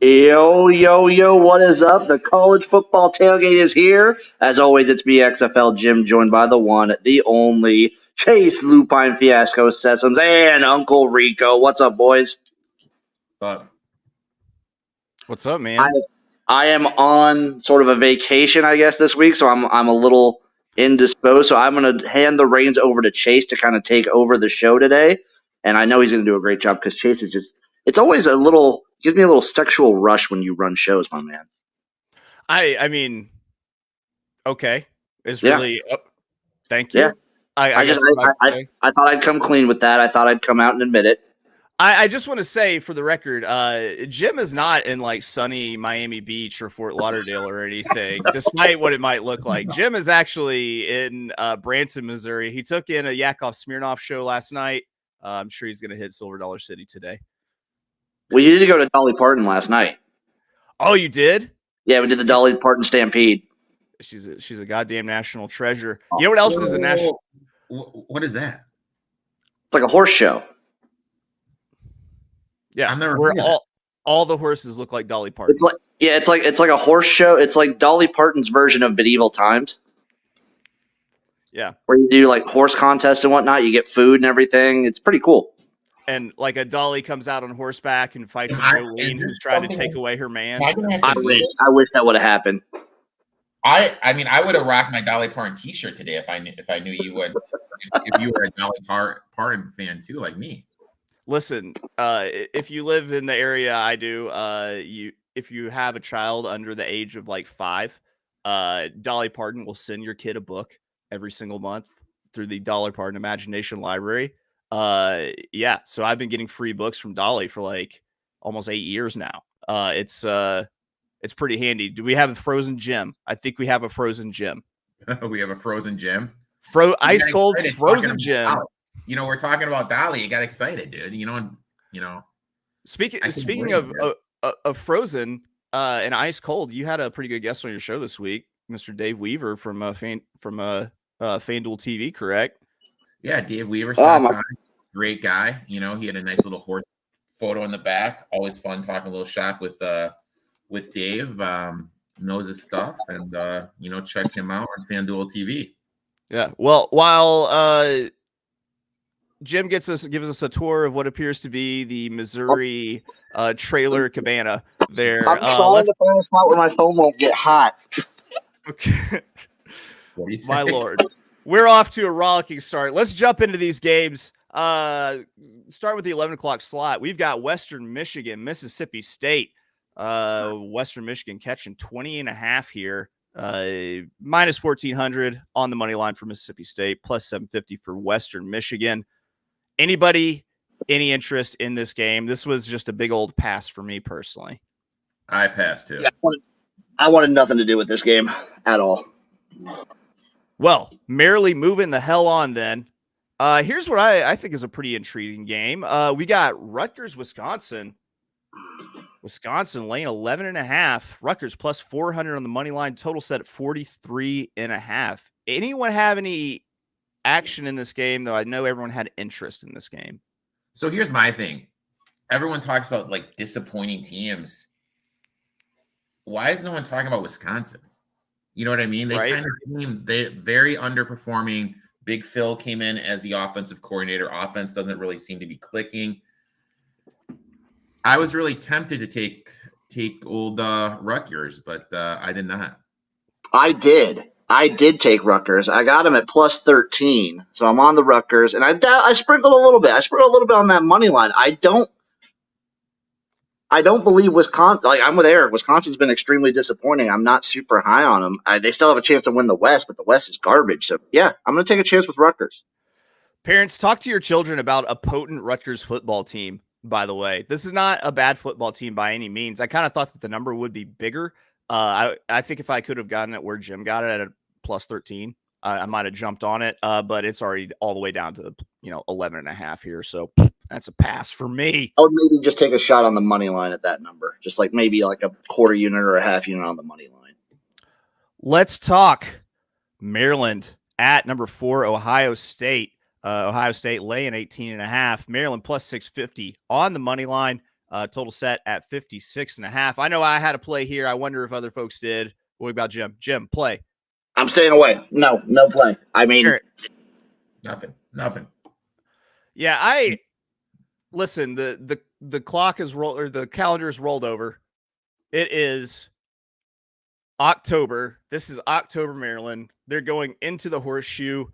Yo, yo, yo, what is up? The College Football Tailgate is here. As always, it's me, XFL Jim, joined by the one, the only Chase Lupine Fiasco Sesums and Uncle Rico. What's up, boys? But What's up, I, man? I am on sort of a vacation, I guess, this week, so I'm a little indisposed. So I'm going to hand the reins over to Chase to kind of take over the show today. And I know he's going to do a great job because Chase is it's always gives me a little sexual rush when you run shows, my man. I mean, okay. It's Yeah. really thank you. Yeah. I guess I thought I'd come clean with that. I thought I'd come out and admit it. I just want to say for the record, Jim is not in like sunny Miami Beach or Fort Lauderdale or anything, despite what it might look like. Jim is actually in Branson, Missouri. He took in a Yakov Smirnoff show last night. I'm sure he's going to hit Silver Dollar City today. We did go to Dolly Parton last night. Oh, you did? Yeah, we did the Dolly Parton Stampede. She's a goddamn national treasure. You know what else is a national? what is that? It's like a horse show. Yeah, I've never where heard of all the horses look like Dolly Parton. It's like a horse show. It's like Dolly Parton's version of medieval times. Yeah, where you do like horse contests and whatnot. You get food and everything. It's pretty cool. And like a dolly comes out on horseback and fights Jolene, who's trying to take away her man. I wish that would have happened. I mean, I would have rocked my Dolly Parton T-shirt today if I knew you would. If you were a Dolly Parton fan too, like me. Listen, if you live in the area I do, if you have a child under the age of like 5, Dolly Parton will send your kid a book every single month through the Dolly Parton Imagination Library. Yeah, so I've been getting free books from Dolly for like almost 8 years now. It's pretty handy. Do we have a frozen gym? I think we have a frozen gym. We have a frozen gym. Ice cold frozen gym. You know, we're talking about Dolly. You got excited, dude. You know. Speaking of frozen and ice cold, you had a pretty good guest on your show this week, Mr. Dave Weaver from FanDuel TV, correct? Yeah, Dave Weaver, great guy. You know, he had a nice little horse photo in the back. Always fun talking a little shop with Dave. Knows his stuff, and check him out on FanDuel TV. Yeah. Well, while Jim gives us a tour of what appears to be the Missouri trailer cabana there. I'm trying to find a spot where my phone won't get hot. Okay. My Lord. We're off to a rollicking start. Let's jump into these games. Start with the 11 o'clock slot. We've got Western Michigan, Mississippi State. Western Michigan catching 20.5 here. Minus 1,400 on the money line for Mississippi State, plus 750 for Western Michigan. Anybody, any interest in this game? This was just a big old pass for me personally. I passed too. Yeah, I wanted nothing to do with this game at all. Well, merrily moving the hell on then. Here's what I think is a pretty intriguing game. We got Rutgers, Wisconsin. Wisconsin laying 11.5. Rutgers plus 400 on the money line. Total set at 43.5. Anyone have any action in this game, though? I know everyone had interest in this game. So here's my thing. Everyone talks about like disappointing teams. Why is no one talking about Wisconsin? You know what I mean? They kind of seem very underperforming. Big Phil came in as the offensive coordinator. Offense doesn't really seem to be clicking. I was really tempted to take old Rutgers, but I did not. I did take Rutgers. I got him at plus 13, so I'm on the Rutgers, and I sprinkled a little bit. I sprinkled a little bit on that money line. I don't believe Wisconsin. Like, I'm with Erik. Wisconsin's been extremely disappointing. I'm not super high on them. They still have a chance to win the West, but the West is garbage. So yeah, I'm going to take a chance with Rutgers. Parents, talk to your children about a potent Rutgers football team. By the way, this is not a bad football team by any means. I kind of thought that the number would be bigger. I think if I could have gotten it where Jim got it at a plus 13, I might have jumped on it. But it's already all the way down to 11.5 here. So that's a pass for me. I would maybe just take a shot on the money line at that number, just like maybe like a quarter unit or a half unit on the money line. Let's talk Maryland at number 4, Ohio State. Ohio State laying 18.5. Maryland plus 650 on the money line. Total set at 56.5. I know I had a play here. I wonder if other folks did. What about Jim? Jim, play. I'm staying away. No play. I mean, nothing. Yeah, listen. The clock is rolled, or the calendar is rolled over. It is October. This is October, Maryland. They're going into the Horseshoe.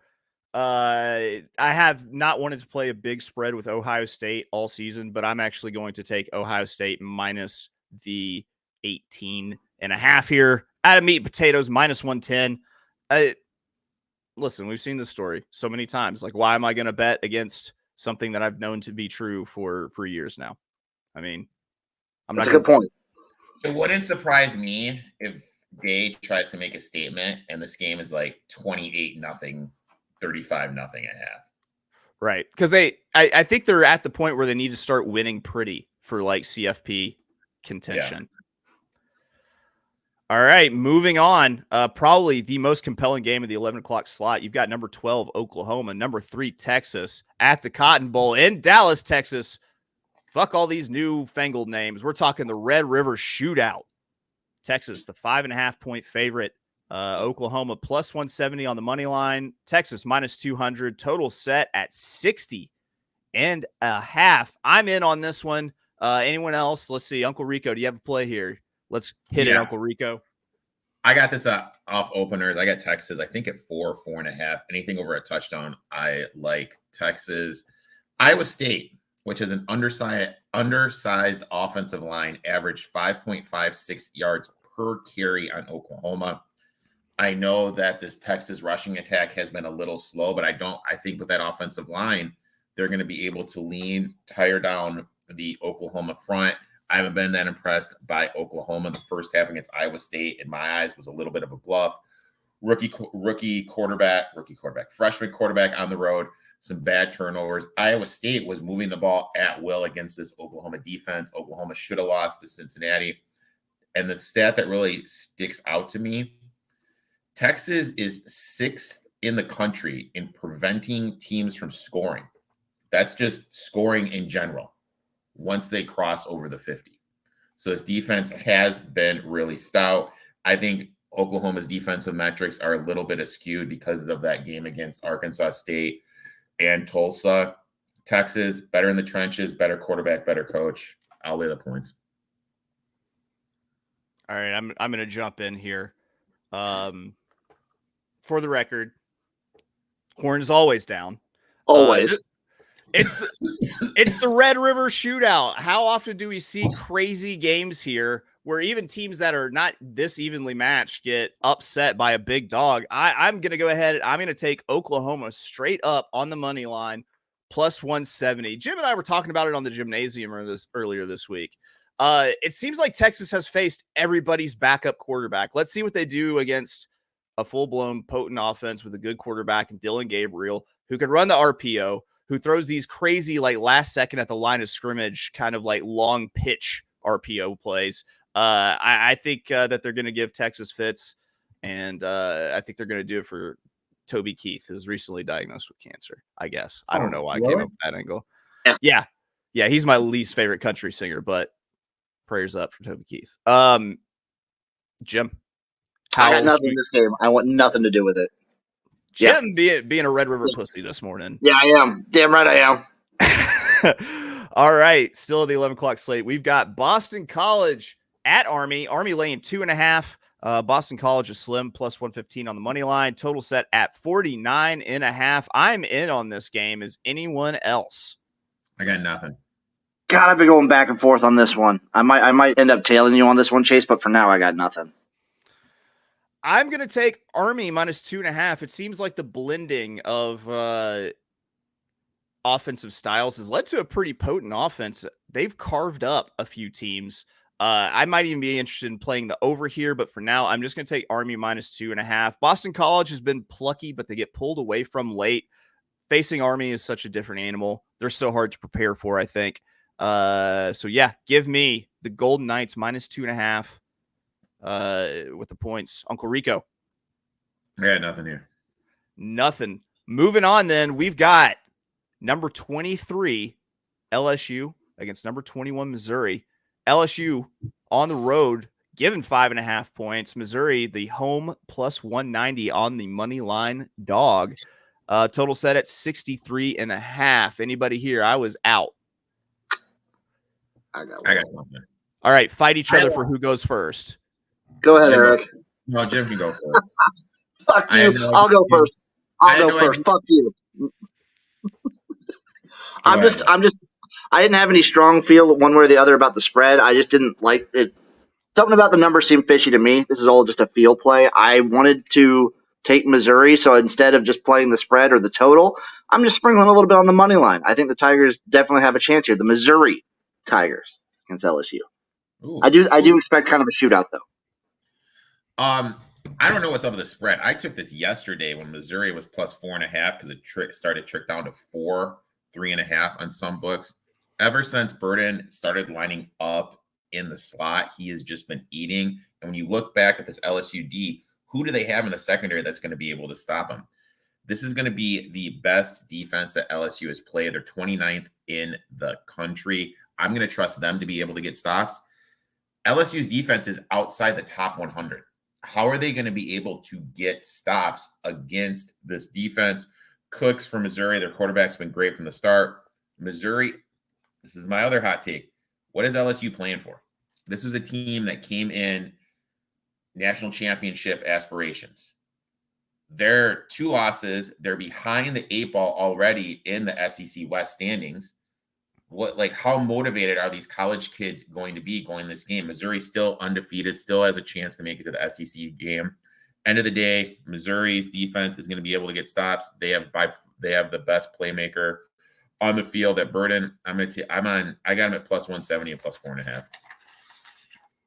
I have not wanted to play a big spread with Ohio State all season, but I'm actually going to take Ohio State minus the 18.5 here. Out of meat and potatoes, minus 110. Listen, we've seen this story so many times. Like, why am I going to bet against something that I've known to be true for years now? I mean, that's a good point. It wouldn't surprise me if Day tries to make a statement and this game is like 28-0, 35-0 at half. Right. Because I think they're at the point where they need to start winning pretty for like CFP contention. Yeah. All right, moving on. Probably the most compelling game of the 11 o'clock slot. You've got number 12, Oklahoma, number 3, Texas, at the Cotton Bowl in Dallas, Texas. Fuck all these newfangled names. We're talking the Red River Shootout. Texas, the 5.5-point favorite. Oklahoma plus 170 on the money line. Texas minus 200. Total set at 60.5. I'm in on this one. Anyone else? Let's see. Uncle Rico, do you have a play here? Let's hit it, Uncle Rico. I got this off openers. I got Texas, I think at 4.5. Anything over a touchdown, I like Texas. Iowa State, which is an undersized offensive line, averaged 5.56 yards per carry on Oklahoma. I know that this Texas rushing attack has been a little slow, but I think with that offensive line, they're going to be able to tire down the Oklahoma front. I haven't been that impressed by Oklahoma. The first half against Iowa State, in my eyes, was a little bit of a bluff. Freshman quarterback on the road, some bad turnovers. Iowa State was moving the ball at will against this Oklahoma defense. Oklahoma should have lost to Cincinnati. And the stat that really sticks out to me, Texas is 6th in the country in preventing teams from scoring. That's just scoring in general once they cross over the 50. So this defense has been really stout. I think Oklahoma's defensive metrics are a little bit askewed because of that game against Arkansas State and Tulsa. Texas, better in the trenches, better quarterback, better coach. I'll lay the points. All right, I'm going to jump in here. For the record, horn is always down. Always. It's the Red River Shootout. How often do we see crazy games here where even teams that are not this evenly matched get upset by a big dog? I'm going to go ahead. I'm going to take Oklahoma straight up on the money line, plus 170. Jim and I were talking about it on the gymnasium earlier this week. It seems like Texas has faced everybody's backup quarterback. Let's see what they do against a full-blown potent offense with a good quarterback and Dylan Gabriel, who can run the RPO, who throws these crazy, like, last second at the line of scrimmage, kind of like long pitch RPO plays. I think that they're going to give Texas fits, and I think they're going to do it for Toby Keith, who was recently diagnosed with cancer, I guess. I don't know why I came up with that angle. Yeah, he's my least favorite country singer, but prayers up for Toby Keith. Jim? I got nothing in this game. I want nothing to do with it. Jim being a Red River pussy this morning. Yeah, I am. Damn right I am. All right. Still at the 11 o'clock slate. We've got Boston College at Army. Army laying 2.5. Boston College is slim, plus 115 on the money line. Total set at 49.5. I'm in on this game. Is anyone else? I got nothing. God, I've been going back and forth on this one. I might end up tailing you on this one, Chase, but for now I got nothing. I'm going to take Army minus 2.5. It seems like the blending of offensive styles has led to a pretty potent offense. They've carved up a few teams. I might even be interested in playing the over here, but for now, I'm just going to take Army minus 2.5. Boston College has been plucky, but they get pulled away from late. Facing Army is such a different animal. They're so hard to prepare for, I think. So yeah, give me the Golden Knights minus 2.5. With the points. Uncle Rico. I got nothing here. Nothing. Moving on then, we've got number 23, LSU, against number 21 Missouri. LSU on the road, given 5.5 points. Missouri, the home plus 190 on the money line dog. Total set at 63.5. Anybody here? I was out. I got something. All right, fight each other for who goes first. Go ahead, Erik. No, Jim can go first. Fuck you. I'll go first. I'll go first. Fuck you. I didn't have any strong feel one way or the other about the spread. I just didn't like it. Something about the number seemed fishy to me. This is all just a feel play. I wanted to take Missouri, so instead of just playing the spread or the total, I'm just sprinkling a little bit on the money line. I think the Tigers definitely have a chance here. The Missouri Tigers against LSU. Ooh. I do expect kind of a shootout, though. I don't know what's up with the spread. I took this yesterday when Missouri was plus 4.5 because it started trick down to 3.5 on some books. Ever since Burden started lining up in the slot, he has just been eating. And when you look back at this LSU D, who do they have in the secondary that's going to be able to stop him? This is going to be the best defense that LSU has played. They're 29th in the country. I'm going to trust them to be able to get stops. LSU's defense is outside the top 100. How are they going to be able to get stops against this defense? Cooks for Missouri, their quarterback's been great from the start. Missouri, this is my other hot take. What is LSU playing for? This was a team that came in national championship aspirations. Their 2 losses, they're behind the 8 ball already in the SEC West standings. How motivated are these college kids going to be going this game? Missouri still undefeated, still has a chance to make it to the SEC game. End of the day, Missouri's defense is going to be able to get stops. They have the best playmaker on the field at Burden. I got them at plus 170 and plus 4.5.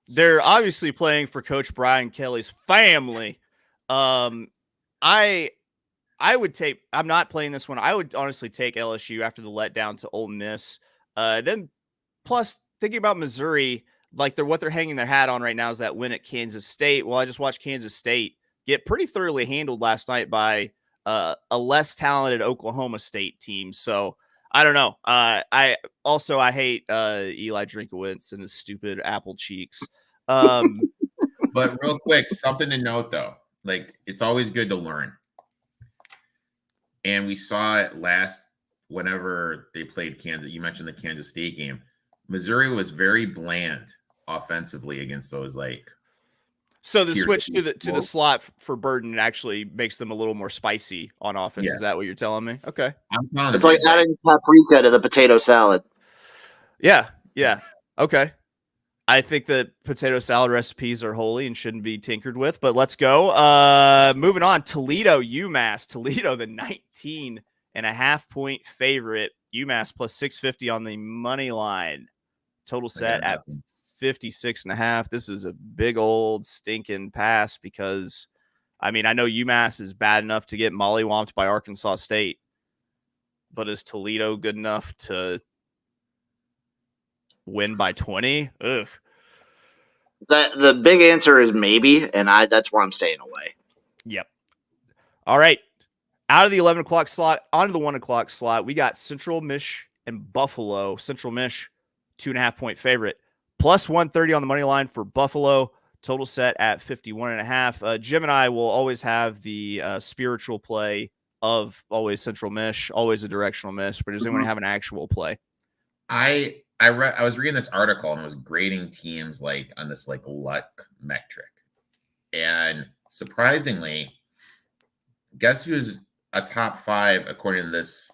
They're obviously playing for Coach Brian Kelly's family. I would take. I'm not playing this one. I would honestly take LSU after the letdown to Ole Miss. Then, plus thinking about Missouri, what they're hanging their hat on right now is that win at Kansas State. Well, I just watched Kansas State get pretty thoroughly handled last night by a less talented Oklahoma State team. So I don't know. I hate Eli Drinkowitz and his stupid apple cheeks. But real quick, something to note though, it's always good to learn. And we saw it whenever they played Kansas. You mentioned the Kansas State game. Missouri was very bland offensively against those So the switch to the slot for Burden actually makes them a little more spicy on offense. Yeah. Is that what you're telling me? Okay. It's like adding paprika to the potato salad. Yeah. Okay. I think that potato salad recipes are holy and shouldn't be tinkered with, but let's go. Moving on. Toledo, UMass. Toledo, the 19.5 point favorite. UMass plus 650 on the money line. Total set at 56.5. This is a big old stinking pass because, I know UMass is bad enough to get mollywomped by Arkansas State, but is Toledo good enough to win by 20? Ugh. The big answer is maybe, and that's where I'm staying away. Yep. All right. Out of the 11 o'clock slot, onto the 1 o'clock slot, we got Central Mich and Buffalo. Central Mich, 2.5 point favorite. Plus 130 on the money line for Buffalo. Total set at 51.5. Jim and I will always have the spiritual play of always Central Mich, always a directional miss. But does anyone have an actual play? I was reading this article and it was grading teams on this luck metric. And surprisingly, guess who's a top 5 according to this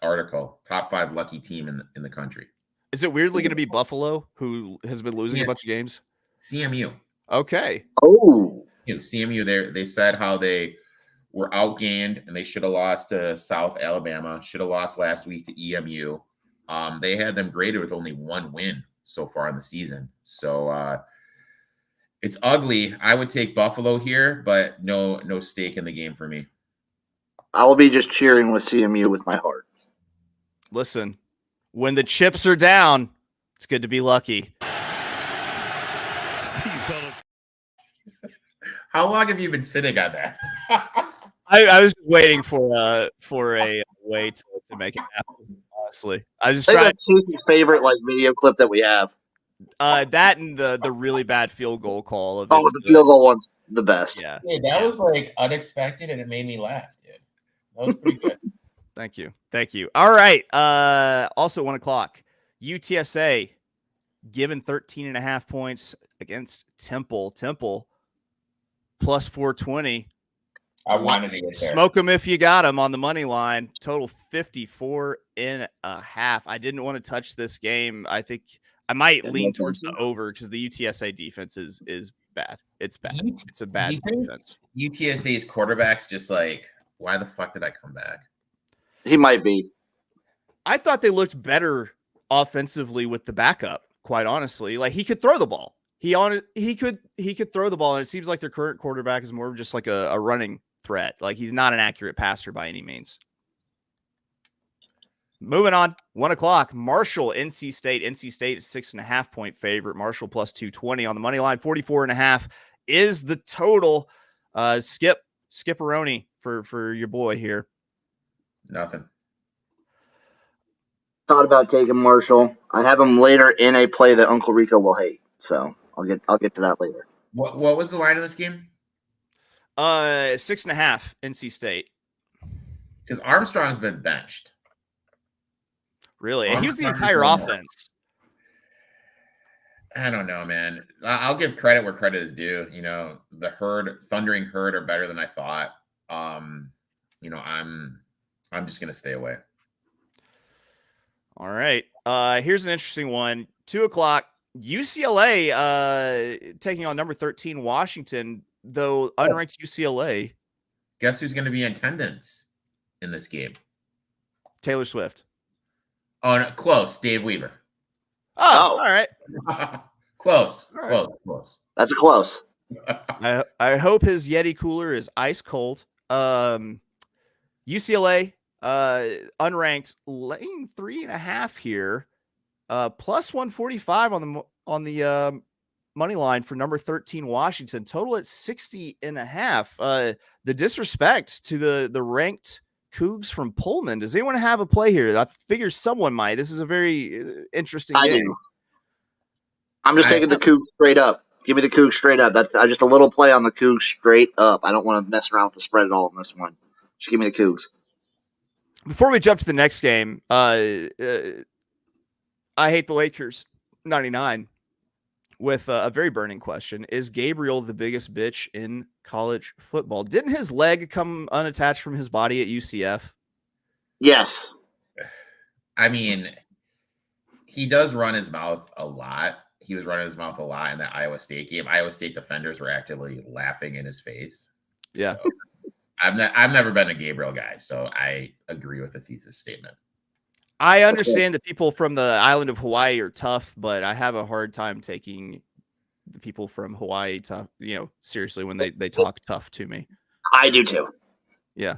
article, top 5 lucky team in the country? Is it weirdly going to be Buffalo, who has been losing a bunch of games? CMU. Okay. Oh. CMU, they said how they were outgained and they should have lost to South Alabama, should have lost last week to EMU. They had them graded with only 1 win so far in the season. So it's ugly. I would take Buffalo here, but no stake in the game for me. I will be just cheering with CMU with my heart. Listen, when the chips are down, it's good to be lucky. How long have you been sitting on that? I was waiting for a way to make it happen. honestly. I was I think trying. that's Chase's favorite video clip that we have. That and the really bad field goal call of the field goal one's the best. Yeah. Dude, that was unexpected and it made me laugh, dude. That was pretty good. Thank you. All right. Also 1:00. UTSA given 13.5 points against Temple. Temple plus 420. I wanted to get there. Smoke them if you got them on the money line. Total 54.5. I didn't want to touch this game. I think I might lean towards the over because the UTSA defense is bad. It's bad. It's a bad defense. UTSA's quarterback's just why the fuck did I come back? He might be. I thought they looked better offensively with the backup, quite honestly. He could throw the ball. He could throw the ball, and it seems like their current quarterback is more of just a running threat. He's not an accurate passer by any means. Moving on, 1:00. Marshall, NC State. NC State is 6.5 point favorite. Marshall plus 220 on the money line. 44.5 is the total. Skipperoni for your boy here. Nothing. Thought about taking Marshall. I have him later in a play that Uncle Rico will hate, so I'll get to that later. What was the line of this game? 6.5 NC State. Because Armstrong's been benched. Really? He was the entire offense. I don't know, man. I'll give credit where credit is due. The Thundering Herd are better than I thought. I'm just gonna stay away. All right. Here's an interesting one. 2:00. UCLA taking on number 13 Washington, though unranked UCLA. Guess who's going to be in attendance in this game? Taylor Swift. Oh, no, close. Dave Weaver. Oh. All right. Close. All right. Close. That's close. I hope his Yeti cooler is ice cold. UCLA unranked, laying 3.5 here. Plus 145 on the money line for number 13 Washington. Total at 60.5. The disrespect to the ranked Cougs from Pullman. Does anyone have a play here? I figure someone might. This is a very interesting game. Do. I'm just taking the Cougs straight up. Give me the Cougs straight up. That's just a little play on the Cougs straight up. I don't want to mess around with the spread at all in this one. Just give me the Cougs. Before we jump to the next game, I hate the Lakers 99 with a very burning question. Is Gabriel the biggest bitch in college football? Didn't his leg come unattached from his body at UCF? Yes. I mean, he does run his mouth a lot. He was running his mouth a lot in that Iowa State game. Iowa State defenders were actively laughing in his face. Yeah. So, I've never been a Gabriel guy, so I agree with the thesis statement. I understand that people from the island of Hawaii are tough, but I have a hard time taking the people from Hawaii seriously when they talk tough to me. I do too. Yeah.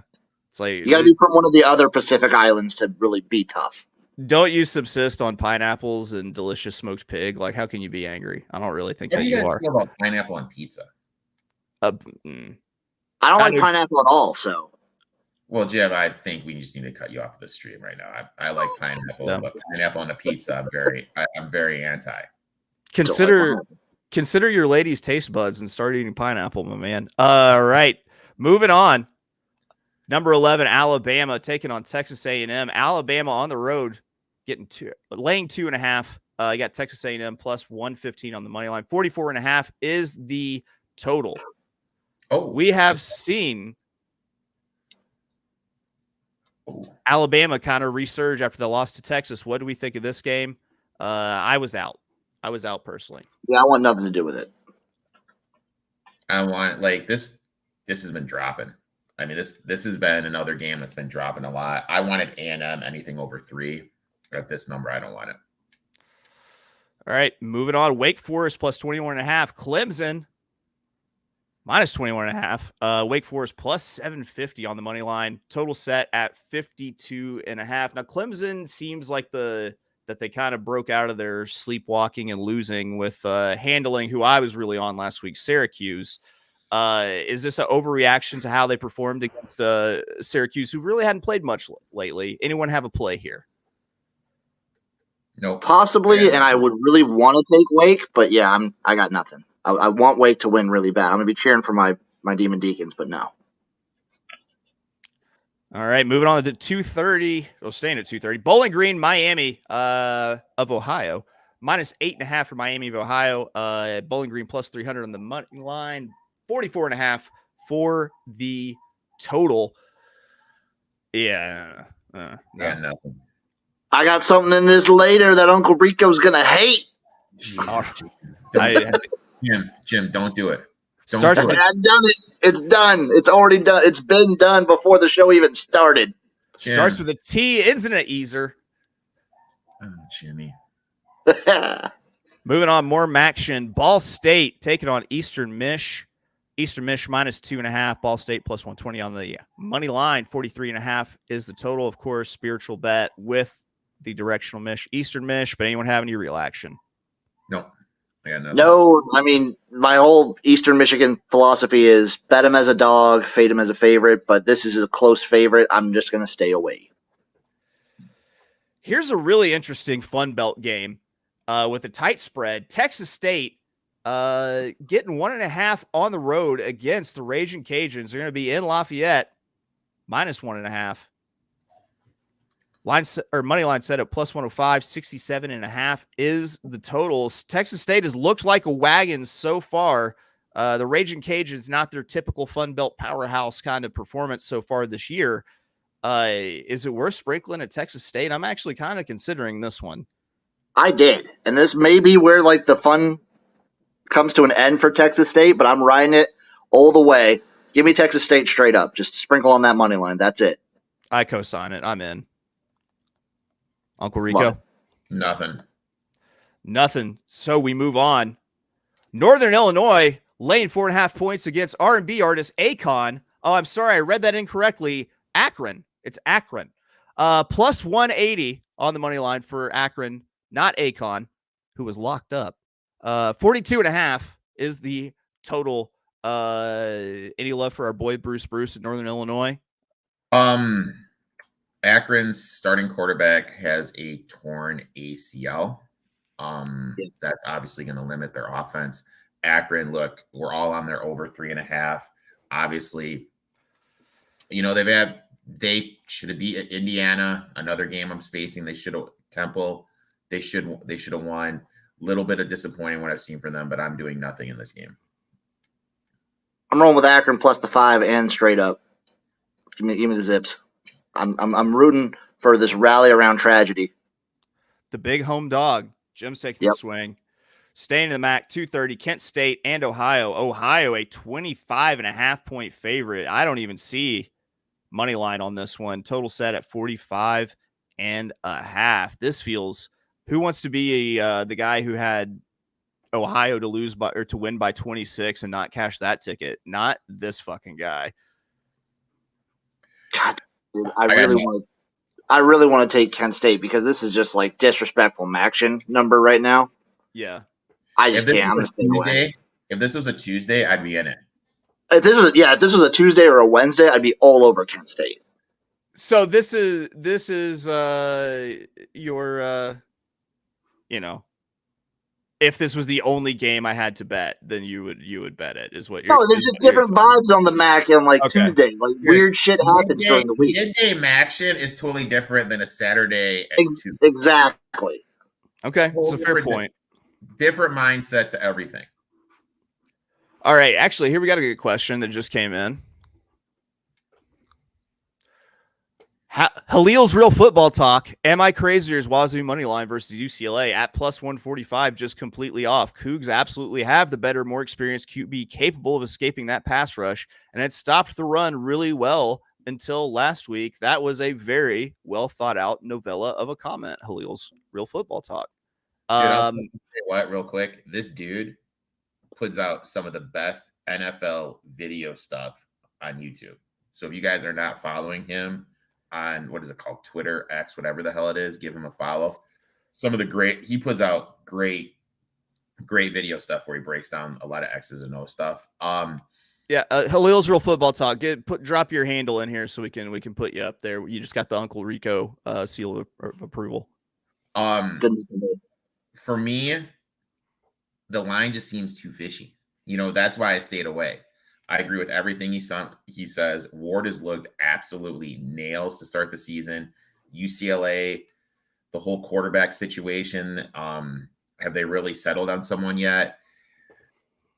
It's like you got to be from one of the other Pacific islands to really be tough. Don't you subsist on pineapples and delicious smoked pig? How can you be angry? I don't really think that you are. What do you feel about pineapple on pizza? I don't like pineapple at all, so. Well, Jim, I think we just need to cut you off of the stream right now. I like pineapple, but pineapple on a pizza, I'm very anti. Consider your lady's taste buds and start eating pineapple, my man. All right, moving on. Number 11, Alabama taking on Texas A&M. Alabama on the road, laying 2.5. You got Texas A&M plus 115 on the money line. 44.5 is the total. Oh, we have seen Alabama kind of resurge after the loss to Texas. What do we think of this game? I was out personally. Yeah, I want nothing to do with it. I want this has been dropping. I mean, this has been another game that's been dropping a lot. I wanted A&M anything over 3. At this number, I don't want it. All right, moving on. Wake Forest plus 21.5. Clemson minus 21.5. Wake Forest plus 750 on the money line. Total set at 52.5. Now, Clemson seems like that they kind of broke out of their sleepwalking and losing with handling who I was really on last week, Syracuse. Is this an overreaction to how they performed against Syracuse, who really hadn't played much lately? Anyone have a play here? Nope. Possibly, and I would really want to take Wake, but yeah, I got nothing. I want Wake to win really bad. I'm gonna be cheering for my Demon Deacons, but no. All right, moving on to 2:30. We'll staying at 2:30. Bowling Green, Miami of Ohio. Minus 8.5 for Miami of Ohio. Bowling Green plus 300 on the money line. 44.5 for the total. Yeah. Nothing. I got something in this later that Uncle Rico's gonna hate. Jesus. Jim, don't do it. I've done it. It's done. It's already done. It's been done before the show even started. Starts with a T. Isn't it, Easer? Oh, Jimmy. Moving on, more Maction. Ball State taking on Eastern Mich. Eastern Mich minus 2.5. Ball State plus 120 on the money line. 43.5 is the total. Of course, spiritual bet with the directional Mich. Eastern Mich, but anyone have any real action? No. No, I mean, my whole Eastern Michigan philosophy is bet him as a dog, fade him as a favorite, but this is a close favorite. I'm just going to stay away. Here's a really interesting Fun Belt game with a tight spread. Texas State getting 1.5 on the road against the Raging Cajuns. They're going to be in Lafayette, minus 1.5. Money line set at plus 105, 67.5 is the totals. Texas State has looked like a wagon so far. The Raging Cajuns, not their typical Fun Belt powerhouse kind of performance so far this year. Is it worth sprinkling at Texas State? I'm actually kind of considering this one. I did. And this may be where like the fun comes to an end for Texas State, but I'm riding it all the way. Give me Texas State straight up. Just sprinkle on that money line. That's it. I co-sign it. I'm in. Uncle Rico? Nothing. So we move on. Northern Illinois laying 4.5 points against R&B artist Akon. Oh, I'm sorry. I read that incorrectly. Akron. It's Akron. Plus 180 on the money line for Akron, not Akon, who was locked up. 42.5 is the total. Any love for our boy Bruce in Northern Illinois? Akron's starting quarterback has a torn ACL. That's obviously going to limit their offense. Akron, look, we're all on their over 3.5. Obviously, they should have beat Indiana. Another game I'm spacing. They should have Temple. They should have won. Little bit of disappointing what I've seen from them, but I'm doing nothing in this game. I'm rolling with Akron plus the 5 and straight up. Give me the zips. I'm rooting for this rally around tragedy. The big home dog. Jim's taking the swing. Staying in the MAC, 230, Kent State and Ohio. Ohio, a 25.5 point favorite. I don't even see money line on this one. Total set at 45.5. This feels. Who wants to be the guy who had Ohio to win by 26 and not cash that ticket? Not this fucking guy. God, dude, I really want to take Kent State because this is just like disrespectful action number right now. Yeah. I just can't. If this was a Tuesday, I'd be in it. If this was a Tuesday or a Wednesday, I'd be all over Kent State. So this is your if this was the only game I had to bet, then you would bet it, is what you're. No, there's just different vibes on the MAC and Tuesday. Like weird shit happens during the week. Midday MACtion is totally different than a Saturday at 2. Exactly. Okay, it's a fair point. Different mindset to everything. All right, actually, here we got a good question that just came in. Halil's Real Football Talk. Am I crazy or is Wazoo money line versus UCLA at plus 145 just completely off? Cougs absolutely have the better, more experienced QB capable of escaping that pass rush, and it stopped the run really well until last week. That was a very well thought out novella of a comment. Halil's Real Football Talk. Real quick, this dude puts out some of the best NFL video stuff on YouTube. So if you guys are not following him on, what is it called? Twitter, X, whatever the hell it is, give him a follow. He puts out great video stuff where he breaks down a lot of X's and O stuff. Halil's Real Football Talk. Drop your handle in here so we can put you up there. You just got the Uncle Rico seal of approval. For me, the line just seems too fishy. That's why I stayed away. I agree with everything he says. Ward has looked absolutely nails to start the season. UCLA, the whole quarterback situation, have they really settled on someone yet?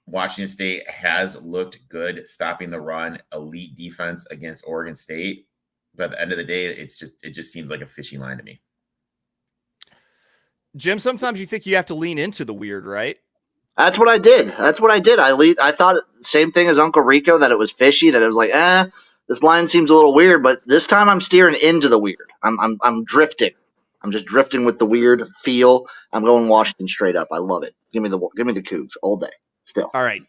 Washington State has looked good stopping the run, elite defense against Oregon State. But at the end of the day, it just seems like a fishy line to me. Jim, sometimes you think you have to lean into the weird, right? That's what I did. I thought same thing as Uncle Rico, that it was fishy, that it was like, this line seems a little weird, but this time I'm steering into the weird. I'm drifting. I'm just drifting with the weird feel. I'm going Washington straight up. I love it. Give me the Cougs all day. Still. All right.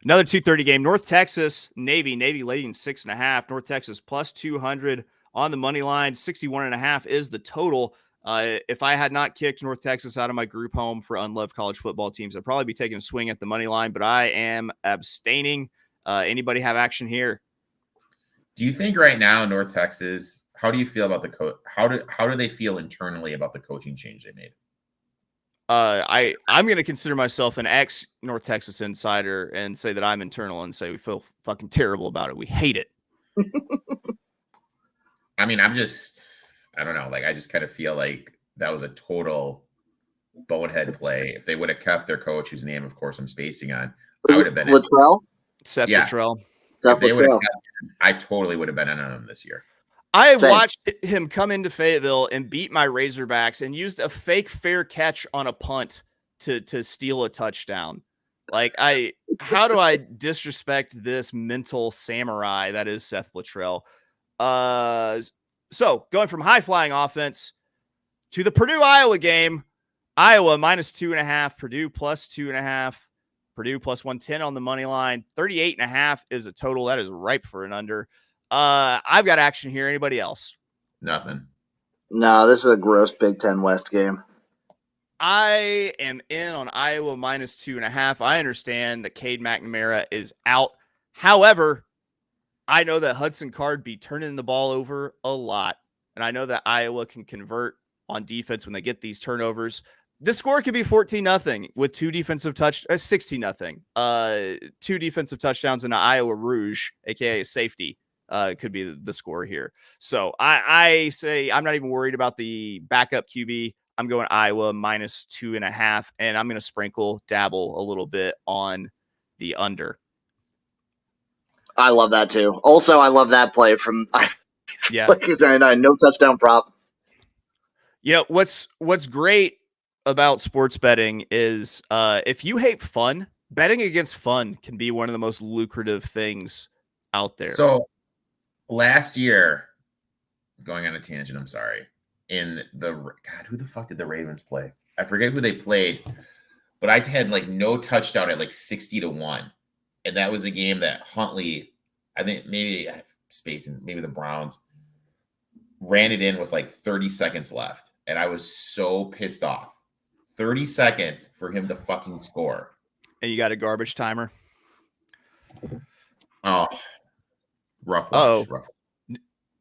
Another 2:30 game. North Texas, Navy leading 6.5. North Texas plus 200 on the money line. 61.5 is the total. If I had not kicked North Texas out of my group home for unloved college football teams, I'd probably be taking a swing at the money line, but I am abstaining. Anybody have action here? Do you think right now, North Texas, how do you feel about the coach? How do they feel internally about the coaching change they made? I'm going to consider myself an ex North Texas insider and say that I'm internal and say we feel fucking terrible about it. We hate it. I mean, I don't know. Like, I just kind of feel like that was a total bonehead play. If they would have kept their coach, whose name, of course, I'm spacing on, I would have been Seth Luttrell. If they would have kept him, I totally would have been in on him this year. I watched him come into Fayetteville and beat my Razorbacks and used a fake fair catch on a punt to steal a touchdown. Like, how do I disrespect this mental samurai that is Seth Luttrell? So going from high flying offense to the Purdue-Iowa game, Iowa minus 2.5, Purdue plus 2.5, Purdue plus 110 on the money line. 38.5 is a total. That is ripe for an under. I've got action here. Anybody else? Nothing. No, this is a gross Big Ten West game. I am in on Iowa minus 2.5. I understand that Cade McNamara is out. However, I know that Hudson Card be turning the ball over a lot. And I know that Iowa can convert on defense when they get these turnovers. The score could be 14-0 with 16-0. 2 defensive touchdowns and an Iowa Rouge, aka a safety, could be the score here. So I say I'm not even worried about the backup QB. I'm going Iowa minus 2.5, and I'm going to dabble a little bit on the under. I love that too. Also, I love that play from no touchdown prop. What's great about sports betting is if you hate fun, betting against fun can be one of the most lucrative things out there. So last year, going on a tangent, I'm sorry. Who the fuck did the Ravens play? I forget who they played, but I had no touchdown at 60-1. And that was a game that Huntley, I think maybe the Browns ran it in with 30 seconds left. And I was so pissed off. 30 seconds for him to fucking score. And you got a garbage timer? Oh, rough watch. Rough.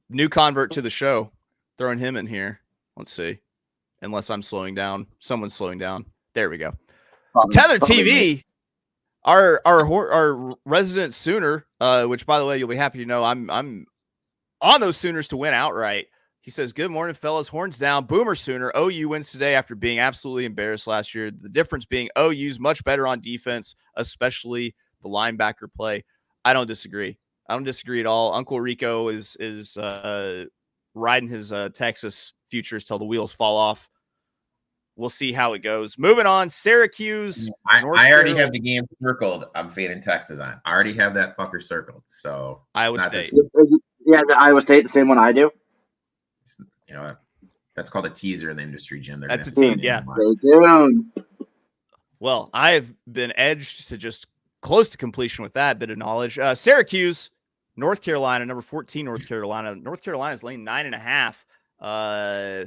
New convert to the show. Throwing him in here. Let's see. Unless I'm slowing down. Someone's slowing down. There we go. Tether TV. Our resident Sooner, which by the way, you'll be happy to know I'm on those Sooners to win outright. He says, good morning, fellas. Horns down. Boomer Sooner. OU wins today after being absolutely embarrassed last year. The difference being OU's much better on defense, especially the linebacker play. I don't disagree. I don't disagree at all. Uncle Rico is riding his Texas futures till the wheels fall off. We'll see how it goes. Moving on, Syracuse. I already have the game circled. I'm fading Texas on. I already have that fucker circled. So Iowa State. Yeah, the Iowa State, the same one I do. That's called a teaser in the industry, Jim. That's a team, yeah. Well, I have been edged to just close to completion with that bit of knowledge. Syracuse, North Carolina, number 14, North Carolina. North Carolina is laying 9.5.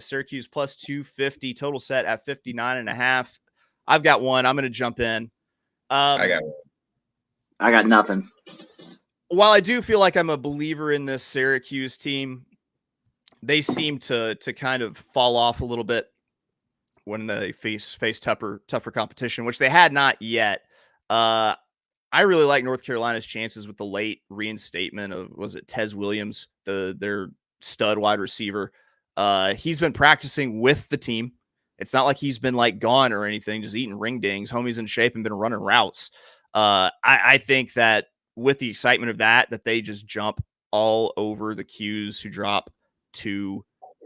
Syracuse plus 250, total set at 59.5. I've got one. I'm going to jump in. I got nothing. While I do feel like I'm a believer in this Syracuse team, they seem to kind of fall off a little bit. when they face tougher competition, which they had not yet. I really like North Carolina's chances with the late reinstatement of, was it Tez Williams, their stud wide receiver. He's been practicing with the team. It's not like he's been like gone or anything, just eating ring dings. Homie's in shape and been running routes. I think that with the excitement of that they just jump all over the Qs who drop 2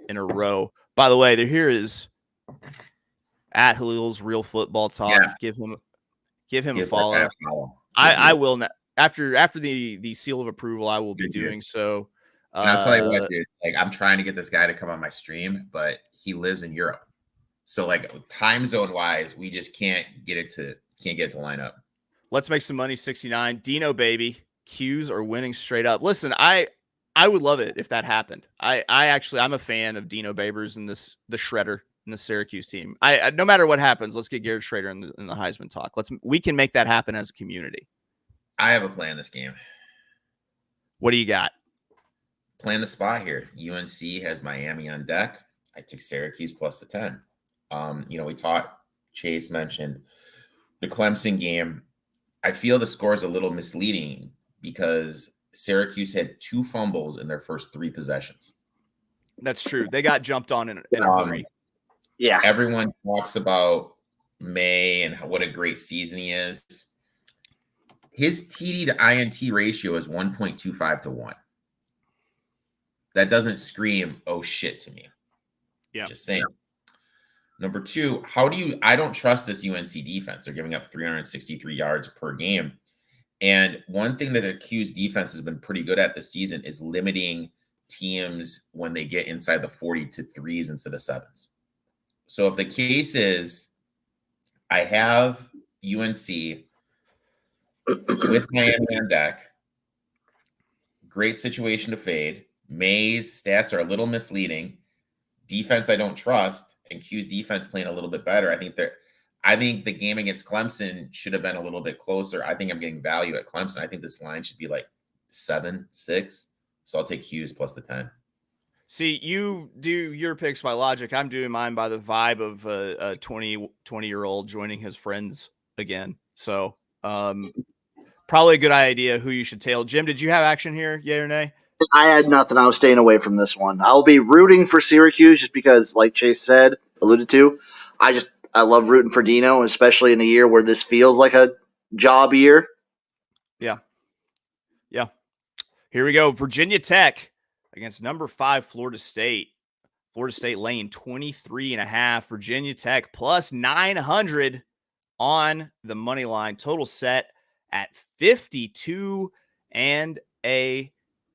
in a row. By the way, here is at Halil's Real Football Talk. Yeah. Give him a follow. I will not. After the seal of approval, I will be doing so. And I'll tell you what, dude. Like, I'm trying to get this guy to come on my stream, but he lives in Europe, so like time zone wise, we just can't get it to line up. Let's make some money. 69 Dino baby. Qs are winning straight up. Listen, I would love it if that happened. I'm a fan of Dino Babers and the shredder in the Syracuse team. I no matter what happens, let's get Garrett Schrader in the Heisman talk. We can make that happen as a community. I have a play in this game. What do you got? Playing the spot here. UNC has Miami on deck. I took Syracuse plus the 10. We Chase mentioned the Clemson game. I feel the score is a little misleading because Syracuse had 2 fumbles in their first 3 possessions. That's true. They got jumped on in a hurry. Yeah. Everyone talks about May and what a great season he is. His TD to INT ratio is 1.25 to 1. That doesn't scream, oh shit, to me. Yeah. Just saying. Number 2, I don't trust this UNC defense. They're giving up 363 yards per game. And one thing that the Q's defense has been pretty good at this season is limiting teams when they get inside the 40 to 3s instead of 7s. So if the case is I have UNC with Miami on deck, great situation to fade. May's stats are a little misleading. Defense I don't trust, and Q's defense playing a little bit better. I think the game against Clemson should have been a little bit closer. I think I'm getting value at Clemson. I think this line should be like 7-6. So I'll take Q's plus the 10. See, you do your picks by logic. I'm doing mine by the vibe of a 20-year-old joining his friends again. So probably a good idea who you should tail. Jim, did you have action here, yay or nay? I had nothing. I was staying away from this one. I'll be rooting for Syracuse just because, like Chase alluded to, I love rooting for Dino, especially in a year where this feels like a job year. Yeah. Here we go. Virginia Tech against number 5 Florida State. Florida State laying 23.5. Virginia Tech plus 900 on the money line. Total set at 52 and a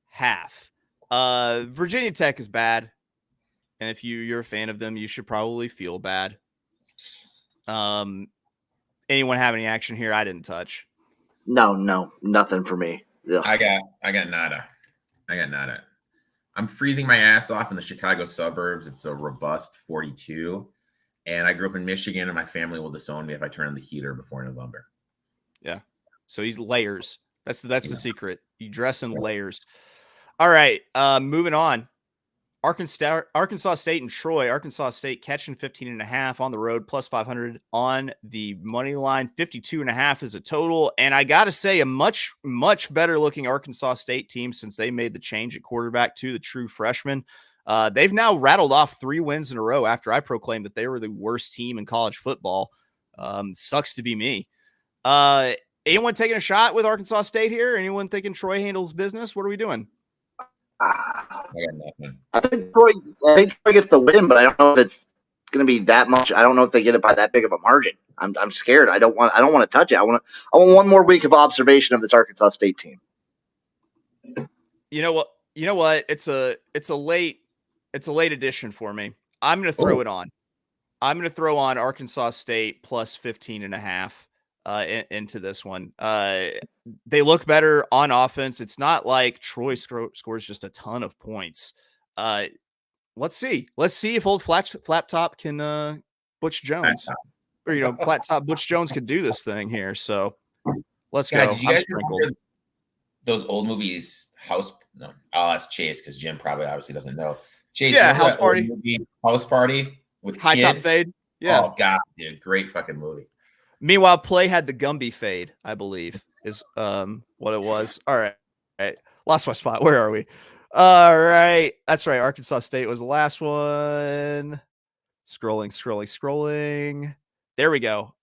half. Virginia Tech is bad, and if you're a fan of them, you should probably feel bad. Anyone have any action here? I didn't touch. No, nothing for me. Ugh. I got nada. I'm freezing my ass off in the Chicago suburbs. It's a robust 42, and I grew up in Michigan, and my family will disown me if I turn on the heater before November. Yeah, so he's layers. That's the secret. You dress in layers. All right, moving on. Arkansas State and Troy. Arkansas State catching 15.5 on the road, plus 500 on the money line. 52.5 is a total. And I got to say, a much, much better looking Arkansas State team since they made the change at quarterback to the true freshman. They've now rattled off 3 wins in a row after I proclaimed that they were the worst team in college football. Sucks to be me. Anyone taking a shot with Arkansas State here? Anyone thinking Troy handles business? What are we doing? I got nothing. I think Troy gets the win, but I don't know if it's going to be that much. I don't know if they get it by that big of a margin. I'm scared. I don't want to touch it. I want one more week of observation of this Arkansas State team. You know what? It's a late edition for me. I'm going to throw it on. I'm going to throw on Arkansas State plus 15.5 into this one. They look better on offense. It's not like Troy scores just a ton of points. Let's see if old flat top can Butch Jones or flat top Butch Jones could do this thing here. So let's go. Did you guys remember those old movies? No, I'll ask Chase because Jim probably obviously doesn't know. Chase, yeah, House Party. House Party with High Top Fade. Yeah. Oh God, dude, great fucking movie. Meanwhile, Play had the Gumby fade, I believe, is what it was. All right. Lost my spot. Where are we? All right. That's right. Arkansas State was the last one. Scrolling. There we go.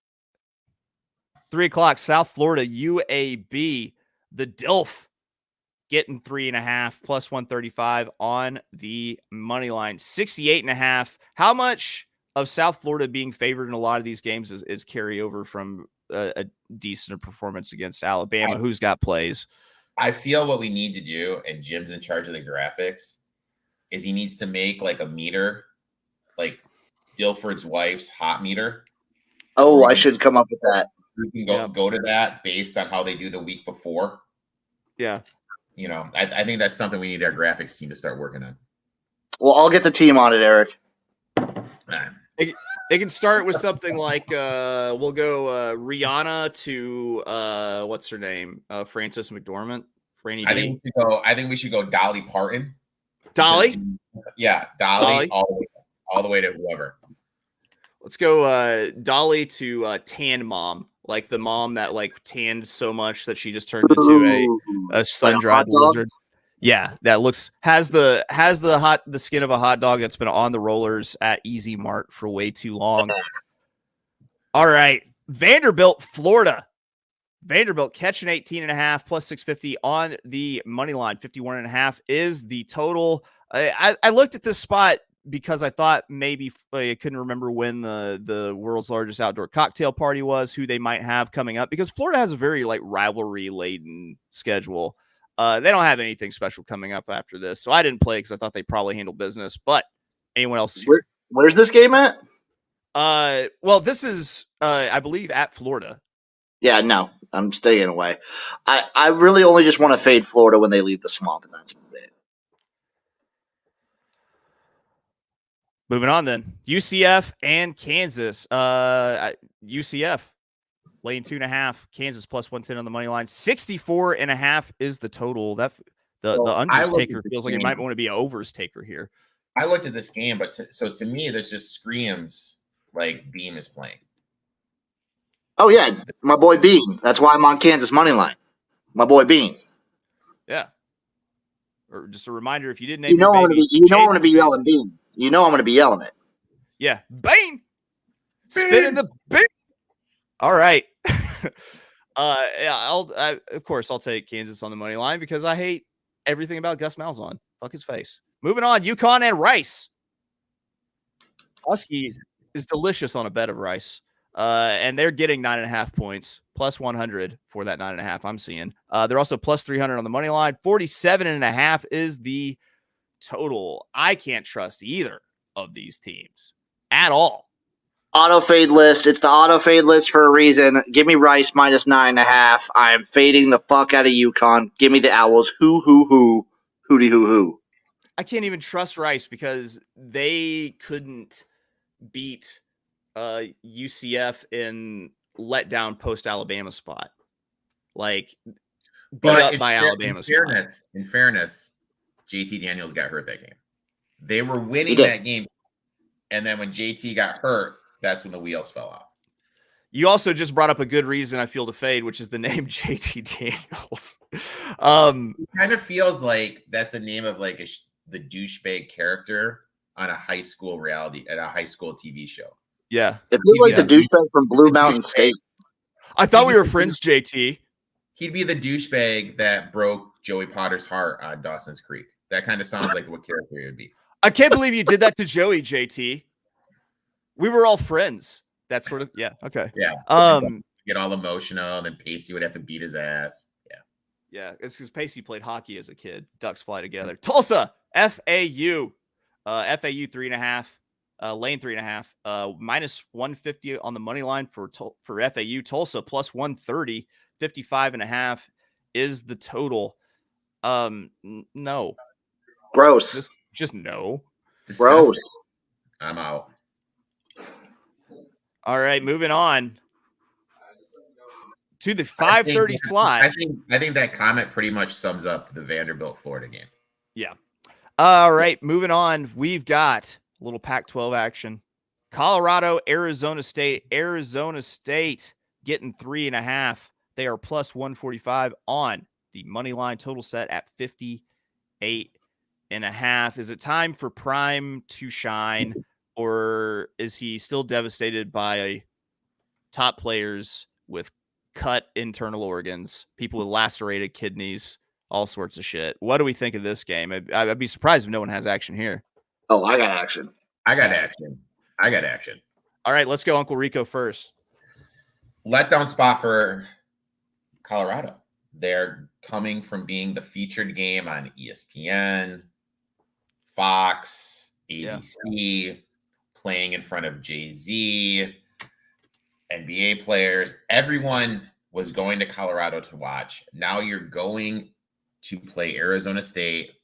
3:00, South Florida, UAB. The DILF getting 3.5 plus 135 on the money line. 68.5. How much of South Florida being favored in a lot of these games is carryover from a decent performance against Alabama? Who's got plays? I feel what we need to do, and Jim's in charge of the graphics, is he needs to make like a meter, like Dilford's wife's hot meter. Oh, I should come up with that. We can go to that based on how they do the week before. Yeah. You know, I think that's something we need our graphics team to start working on. Well, I'll get the team on it, Erik. They can start with something like we'll go Rihanna to what's her name? Frances McDormand. Franny D. I think we should go Dolly Parton. Dolly? Yeah, Dolly. All the way to whoever. Let's go Dolly to Tan Mom. Like the mom that like tanned so much that she just turned into a sun-dried lizard. Yeah, that has the skin of a hot dog that's been on the rollers at Easy Mart for way too long. All right, Vanderbilt, Florida. Vanderbilt catching 18.5 plus 650 on the money line. 51.5 is the total. I looked at this spot because I thought maybe I couldn't remember when the world's largest outdoor cocktail party was, who they might have coming up, because Florida has a very like rivalry laden schedule. They don't have anything special coming up after this, so I didn't play because I thought they probably handled business. But anyone else? Where's this game at? Well, this is I believe at Florida. Yeah, no, I'm staying away. I really only just want to fade Florida when they leave the swamp, and that's it. Moving on then. UCF and Kansas. UCF laying 2.5. Kansas plus 110 on the money line. 64.5 is the total. That the unders taker feels like it might want to be an overs taker here. I looked at this game, but to me, this just screams like Beam is playing. Oh yeah, my boy Beam. That's why I'm on Kansas money line. My boy Beam. Yeah. Or just a reminder, if you didn't name I'm going to be yelling Beam. You know I'm going to be yelling it. Yeah. Beam. Spinning the beam. All right. Of course I'll take Kansas on the money line because I hate everything about Gus Malzahn. Fuck his face. Moving on, UConn and Rice. Huskies is delicious on a bed of rice. And they're getting 9.5 points, plus 100 for that 9.5 I'm seeing. They're also plus 300 on the money line. 47.5 is the total. I can't trust either of these teams at all. Auto fade list. It's the auto fade list for a reason. Give me Rice minus 9.5. I am fading the fuck out of UConn. Give me the Owls. Hooty hoo. I can't even trust Rice because they couldn't beat UCF in letdown post Alabama spot. Like, beat up by Alabama spot. In fairness, JT Daniels got hurt that game. They were winning that game. And then when JT got hurt, that's when the wheels fell off. You also just brought up a good reason I feel to fade, which is the name JT Daniels. It kind of feels like that's the name of like the douchebag character on a high school TV show. Yeah. It feels like the douchebag from Blue Mountain State. I thought we were friends, JT. He'd be the douchebag that broke Joey Potter's heart on Dawson's Creek. That kind of sounds like what character he would be. I can't believe you did that to Joey, JT. We were all friends. That sort of, yeah, okay. Yeah. Get all emotional, and then Pacey would have to beat his ass. Yeah. Yeah, it's because Pacey played hockey as a kid. Ducks fly together. Tulsa, FAU. FAU 3.5. Lane 3.5. Minus 150 on the money line for FAU. Tulsa plus 130. 55.5 is the total. No. Gross. Just no. Disgusting. Gross. I'm out. All right, moving on to the 5:30 slot. I think that comment pretty much sums up the Vanderbilt Florida game. Yeah. All right, moving on. We've got a little Pac-12 action. Colorado, Arizona State. Arizona State getting 3.5. They are plus 145 on the money line. Total set at 58.5. Is it time for Prime to shine, or is he still devastated by top players with cut internal organs, people with lacerated kidneys, all sorts of shit? What do we think of this game? I'd be surprised if no one has action here. Oh, I got action. I got action. All right, let's go Uncle Rico first. Letdown spot for Colorado. They're coming from being the featured game on ESPN, Fox, ABC, playing in front of Jay-Z, NBA players. Everyone was going to Colorado to watch. Now you're going to play Arizona State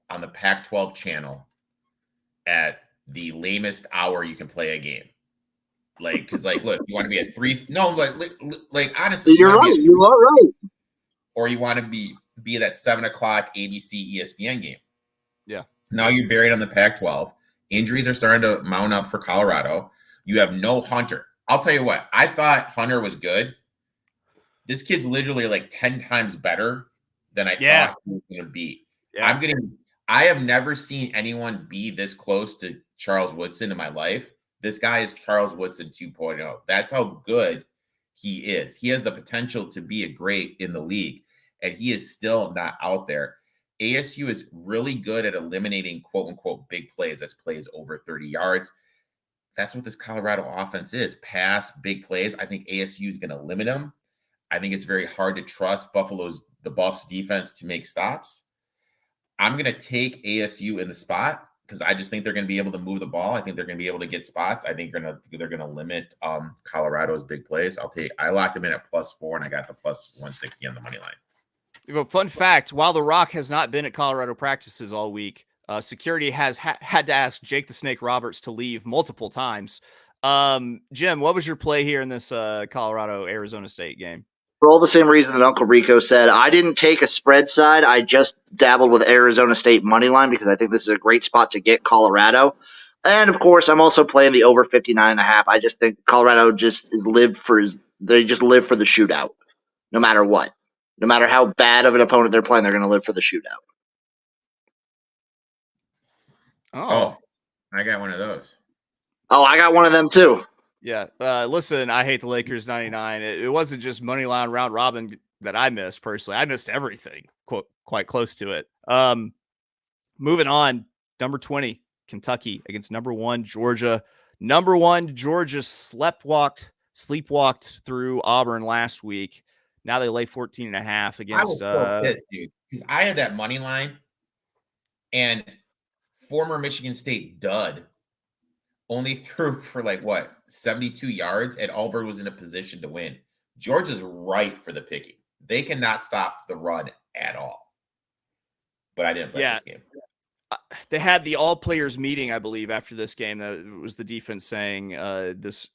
on the Pac-12 channel at the lamest hour you can play a game. Like, because, like, look, you want to be at 3. No, like honestly, you're right. You are right. Or you want to be that 7 o'clock ABC ESPN game. Yeah. Now you're buried on the Pac-12. Injuries are starting to mount up for Colorado. You have no Hunter. I'll tell you what, I thought Hunter was good. This kid's literally like 10 times better than I thought he was going to be. Yeah. I have never seen anyone be this close to Charles Woodson in my life. This guy is Charles Woodson 2.0. That's how good he is. He has the potential to be a great in the league, and he is still not out there. ASU is really good at eliminating quote-unquote big plays. That's plays over 30 yards. That's what this Colorado offense is. Pass, big plays. I think ASU is going to limit them. I think it's very hard to trust the Buffs defense to make stops. I'm going to take ASU in the spot because I just think they're going to be able to move the ball. I think they're going to be able to get spots. I think they're going to limit Colorado's big plays. I locked them in at +4, and I got the +160 on the money line. Fun fact, while The Rock has not been at Colorado practices all week, security has had to ask Jake the Snake Roberts to leave multiple times. Jim, what was your play here in this Colorado-Arizona State game? For all the same reason that Uncle Rico said, I didn't take a spread side. I just dabbled with Arizona State money line because I think this is a great spot to get Colorado. And, of course, I'm also playing the over 59.5. I just think Colorado just live for the shootout no matter what. No matter how bad of an opponent they're playing, they're going to live for the shootout. Oh, I got one of those. Oh, I got one of them too. Yeah. Listen, I hate the Lakers 99. It wasn't just money line round robin that I missed personally. I missed everything quite close to it. Moving on, number 20, Kentucky against number 1, Georgia. Number 1, Georgia sleepwalked through Auburn last week. Now they lay 14.5 against. I was so pissed, dude, because I had that money line, and former Michigan State dud only threw for 72 yards, and Auburn was in a position to win. Georgia's right for the picking. They cannot stop the run at all. But I didn't play this game. They had the all players meeting, I believe, after this game. That was the defense saying us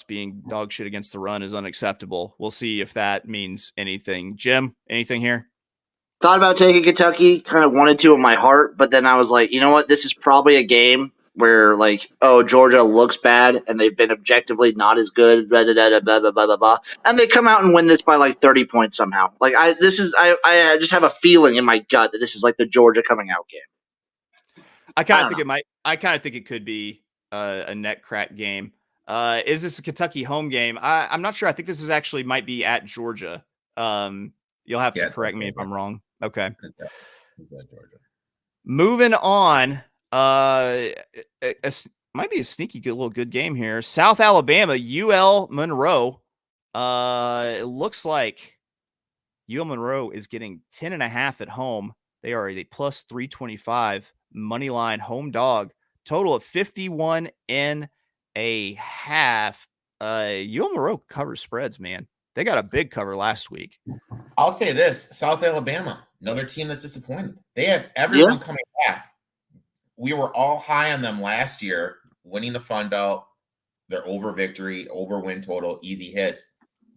being dog shit against the run is unacceptable. We'll see if that means anything. Jim, anything here? Thought about taking Kentucky, kind of wanted to in my heart, but then I was like, you know what? This is probably a game where, Georgia looks bad and they've been objectively not as good, blah, blah, blah, blah, blah, blah, blah, and they come out and win this by 30 points somehow. I just have a feeling in my gut that this is the Georgia coming out game. I kind of think it could be a net crack game. Is this a Kentucky home game? I'm not sure. I think this might be at Georgia. You'll have to correct me if I'm wrong. Okay. Georgia. Moving on. Might be a sneaky little good game here. South Alabama, UL Monroe. It looks like UL Monroe is getting 10.5 at home. They are a +325 money line home dog. Total of 51.5. UL Monroe covers spreads, man. They got a big cover last week. I'll say this: South Alabama, another team that's disappointed. They have everyone coming back. We were all high on them last year, winning the Fun Belt, their over victory, over win total, easy hits.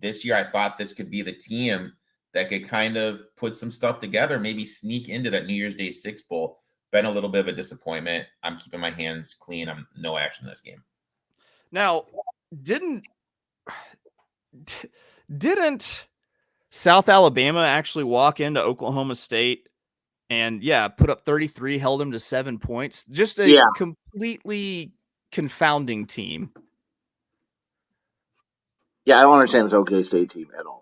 This year, I thought this could be the team that could kind of put some stuff together, maybe sneak into that New Year's Day 6 Bowl. been a little bit of a disappointment. I'm keeping my hands clean. I'm no action in this game. Now, didn't South Alabama actually walk into Oklahoma State and put up 33, held them to 7 points? Just a completely confounding team. Yeah, I don't understand this OK State team at all.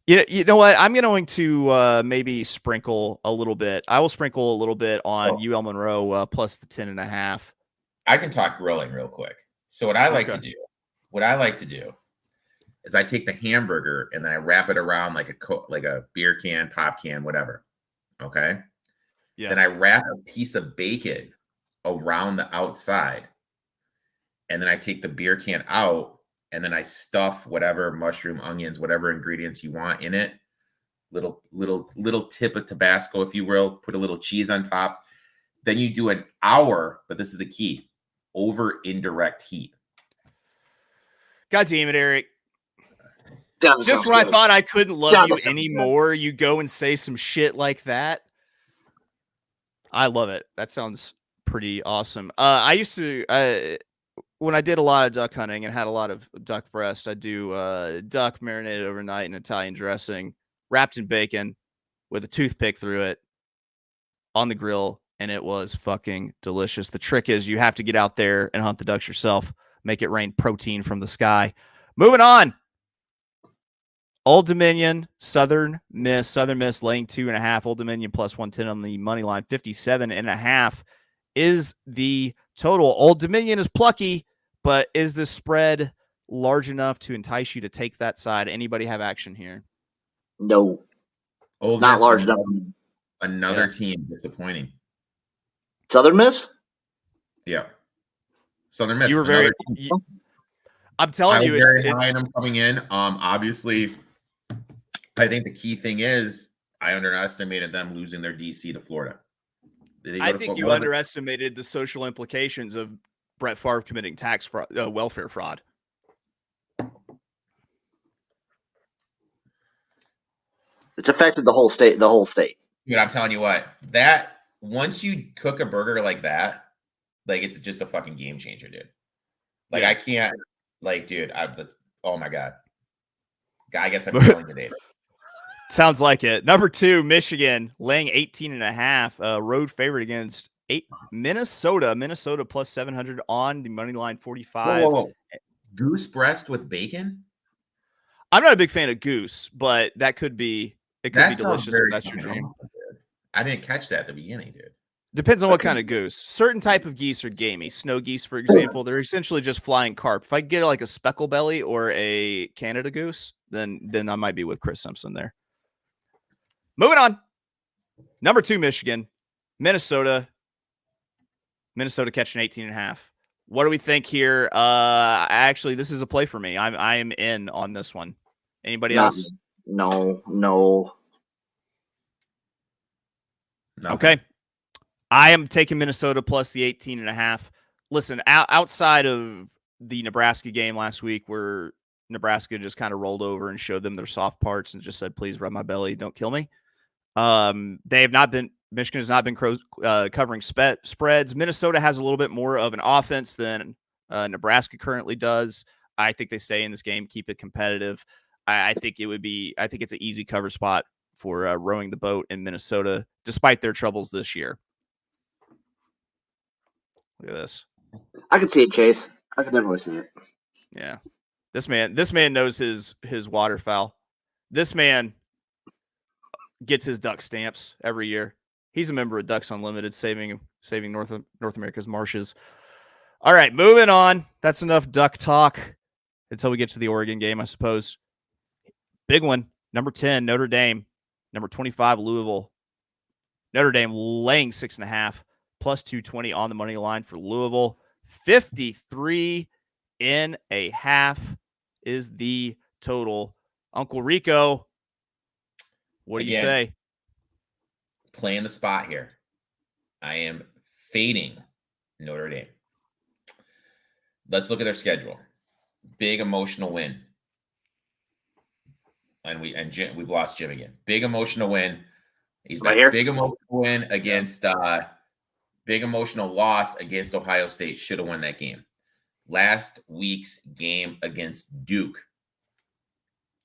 You know what? I'm going to maybe sprinkle a little bit. I will sprinkle a little bit on UL Monroe plus the 10.5. I can talk grilling real quick. So what I like to do is I take the hamburger and then I wrap it around like a beer can, pop can, whatever. Okay. Yeah. Then I wrap a piece of bacon around the outside, and then I take the beer can out. And then I stuff whatever mushroom, onions, whatever ingredients you want in it. Little tip of Tabasco, if you will. Put a little cheese on top. Then you do an hour, but this is the key, over indirect heat. God damn it, Erik. Just when I thought I couldn't love you anymore, you go and say some shit like that. I love it. That sounds pretty awesome. I used to... when I did a lot of duck hunting and had a lot of duck breast, I do duck marinated overnight in Italian dressing, wrapped in bacon with a toothpick through it on the grill, and it was fucking delicious. The trick is you have to get out there and hunt the ducks yourself, make it rain protein from the sky. Moving on. Old Dominion, Southern Miss laying 2.5. Old Dominion plus 110 on the money line. 57.5 is the total. Old Dominion is plucky, but is the spread large enough to entice you to take that side? Anybody have action here? No. Old not Miss, large enough. Another team disappointing. Southern Miss? Yeah. Southern Miss. You were very... I'm telling you, it's very high on them coming in. Obviously, I think the key thing is I underestimated them losing their DC to Florida. I think you underestimated the social implications of Brett Favre committing tax fraud, welfare fraud. It's affected the whole state. Dude, I'm telling you what, that once you cook a burger like that, like it's just a fucking game changer, dude. Like I can't, like, dude, oh my God. I guess I'm feeling today. Sounds like it. Number 2, Michigan laying 18.5, road favorite against Minnesota. Minnesota plus 700 on the money line. 45. Whoa. Goose breast with bacon? I'm not a big fan of goose, but that could be. It could be delicious if that's your dream. I didn't catch that at the beginning, dude. Depends on what kind of goose. Certain type of geese are gamey. Snow geese, for example, they're essentially just flying carp. If I get like a speckle belly or a Canada goose, then I might be with Chris Simpson there. Moving on. Number 2, Michigan. Minnesota catching 18.5. What do we think here? Actually, this is a play for me. I am in on this one. Anybody else? No. Okay. I am taking Minnesota plus the 18.5. Listen, outside of the Nebraska game last week where Nebraska just kind of rolled over and showed them their soft parts and just said, please rub my belly, don't kill me. Michigan has not been covering spreads. Minnesota has a little bit more of an offense than Nebraska currently does. I think they stay in this game, keep it competitive. I think it's an easy cover spot for rowing the boat in Minnesota, despite their troubles this year. Look at this. I can see it, Chase. I can definitely see it. Yeah. This man knows his waterfowl. This man gets his duck stamps every year. He's a member of Ducks Unlimited, saving North America's marshes. All right, moving on. That's enough duck talk until we get to the Oregon game, I suppose. Big one. Number 10, Notre Dame. Number 25, Louisville. Notre Dame laying 6.5, plus 220 on the money line for Louisville. 53.5 is the total. Uncle Rico, what do you say? Playing the spot here. I am fading Notre Dame. Let's look at their schedule. Big emotional win. And we've lost Jim again. Big emotional win He's back. Big emotional win against big emotional loss against Ohio State. Should have won that game. Last week's game against Duke.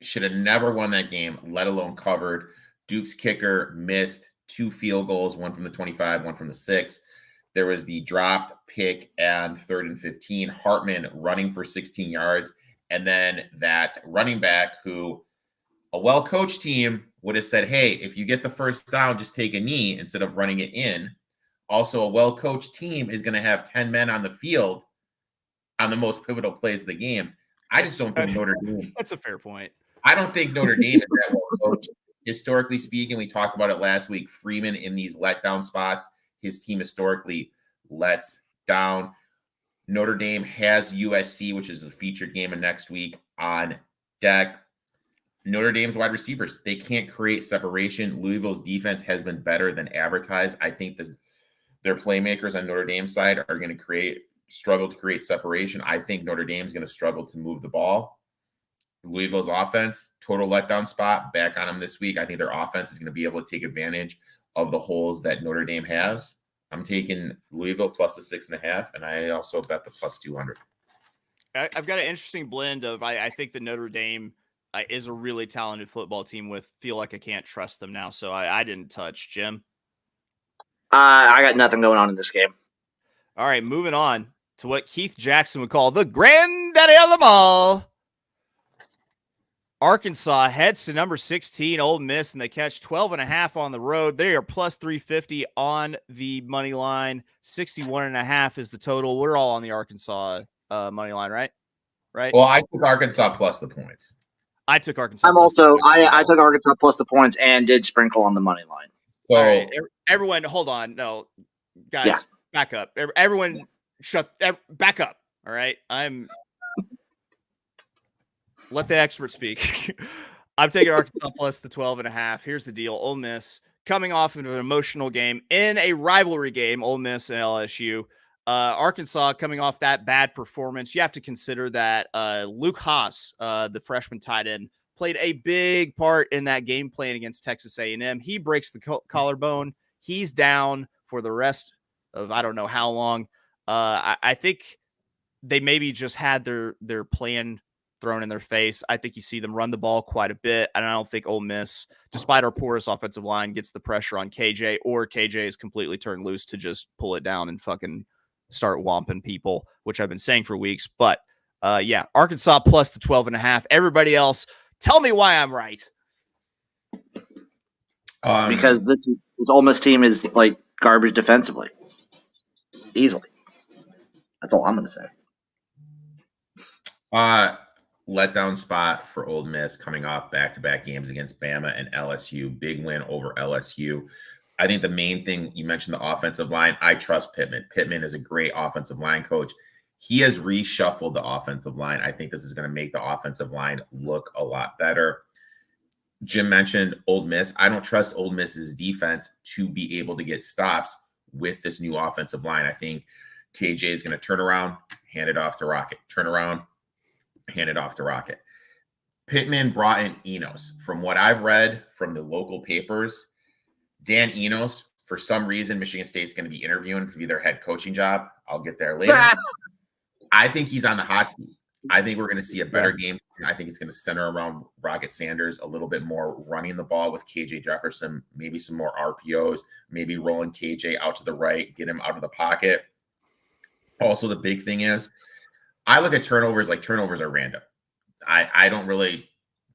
Should have never won that game, let alone covered. Duke's kicker missed 2 field goals, one from the 25, one from the 6. There was the dropped pick and 3rd and 15. Hartman running for 16 yards. And then that running back who a well-coached team would have said, hey, if you get the first down, just take a knee instead of running it in. Also, a well-coached team is going to have 10 men on the field on the most pivotal plays of the game. I just don't think Notre Dame. That's a fair point. I don't think Notre Dame is that well coached. Historically speaking, we talked about it last week. Freeman in these letdown spots, his team historically lets down. Notre Dame has USC, which is a featured game of next week, on deck. Notre Dame's wide receivers, they can't create separation. Louisville's defense has been better than advertised. I think their playmakers on Notre Dame's side are going to struggle to create separation. I think Notre Dame's going to struggle to move the ball. Louisville's offense, total letdown spot, back on them this week. I think their offense is going to be able to take advantage of the holes that Notre Dame has. I'm taking Louisville plus the 6.5, and I also bet the plus 200. I've got an interesting blend of I think the Notre Dame is a really talented football team feel like I can't trust them now, so I didn't touch. Jim? I got nothing going on in this game. All right, moving on to what Keith Jackson would call the granddaddy of them all. Arkansas heads to number 16, Ole Miss, and they catch 12.5 on the road. They are plus 350 on the money line. 61.5 is the total. We're all on the Arkansas money line, right? Right. Well, I took Arkansas plus the points. I took Arkansas. I took Arkansas plus the points and did sprinkle on the money line. So all right, everyone, hold on. No, guys, back up. Everyone, back up. All right, let the expert speak. I'm taking Arkansas plus the 12.5. Here's the deal. Ole Miss coming off of an emotional game in a rivalry game, Ole Miss and LSU. Arkansas coming off that bad performance. You have to consider that Luke Haas, the freshman tight end, played a big part in that game playing against Texas A&M. He breaks the collarbone. He's down for the rest of I don't know how long. I think they maybe just had their plan thrown in their face. I think you see them run the ball quite a bit. And I don't think Ole Miss, despite our porous offensive line, gets the pressure on KJ, or KJ is completely turned loose to just pull it down and fucking start whomping people, which I've been saying for weeks. But Arkansas plus the 12.5. Everybody else, tell me why I'm right. Because this Ole Miss team is like garbage defensively. Easily. That's all I'm going to say. Letdown spot for Ole Miss coming off back-to-back games against Bama and LSU. Big win over LSU. I think the main thing, you mentioned the offensive line. I trust Pittman. Pittman is a great offensive line coach. He has reshuffled the offensive line. I think this is going to make the offensive line look a lot better. Jim mentioned Ole Miss. I don't trust Ole Miss's defense to be able to get stops with this new offensive line. I think KJ is going to turn around, hand it off to Rocket. Turn around, hand it off to Rocket. Pittman brought in Enos. From what I've read from the local papers, Dan Enos, for some reason, Michigan State's going to be interviewing to be their head coaching job. I'll get there later. I think he's on the hot seat. I think we're going to see a better game. I think it's going to center around Rocket Sanders a little bit more, running the ball with KJ Jefferson, maybe some more RPOs, maybe rolling KJ out to the right, get him out of the pocket. Also, the big thing is, I look at turnovers like turnovers are random. I don't really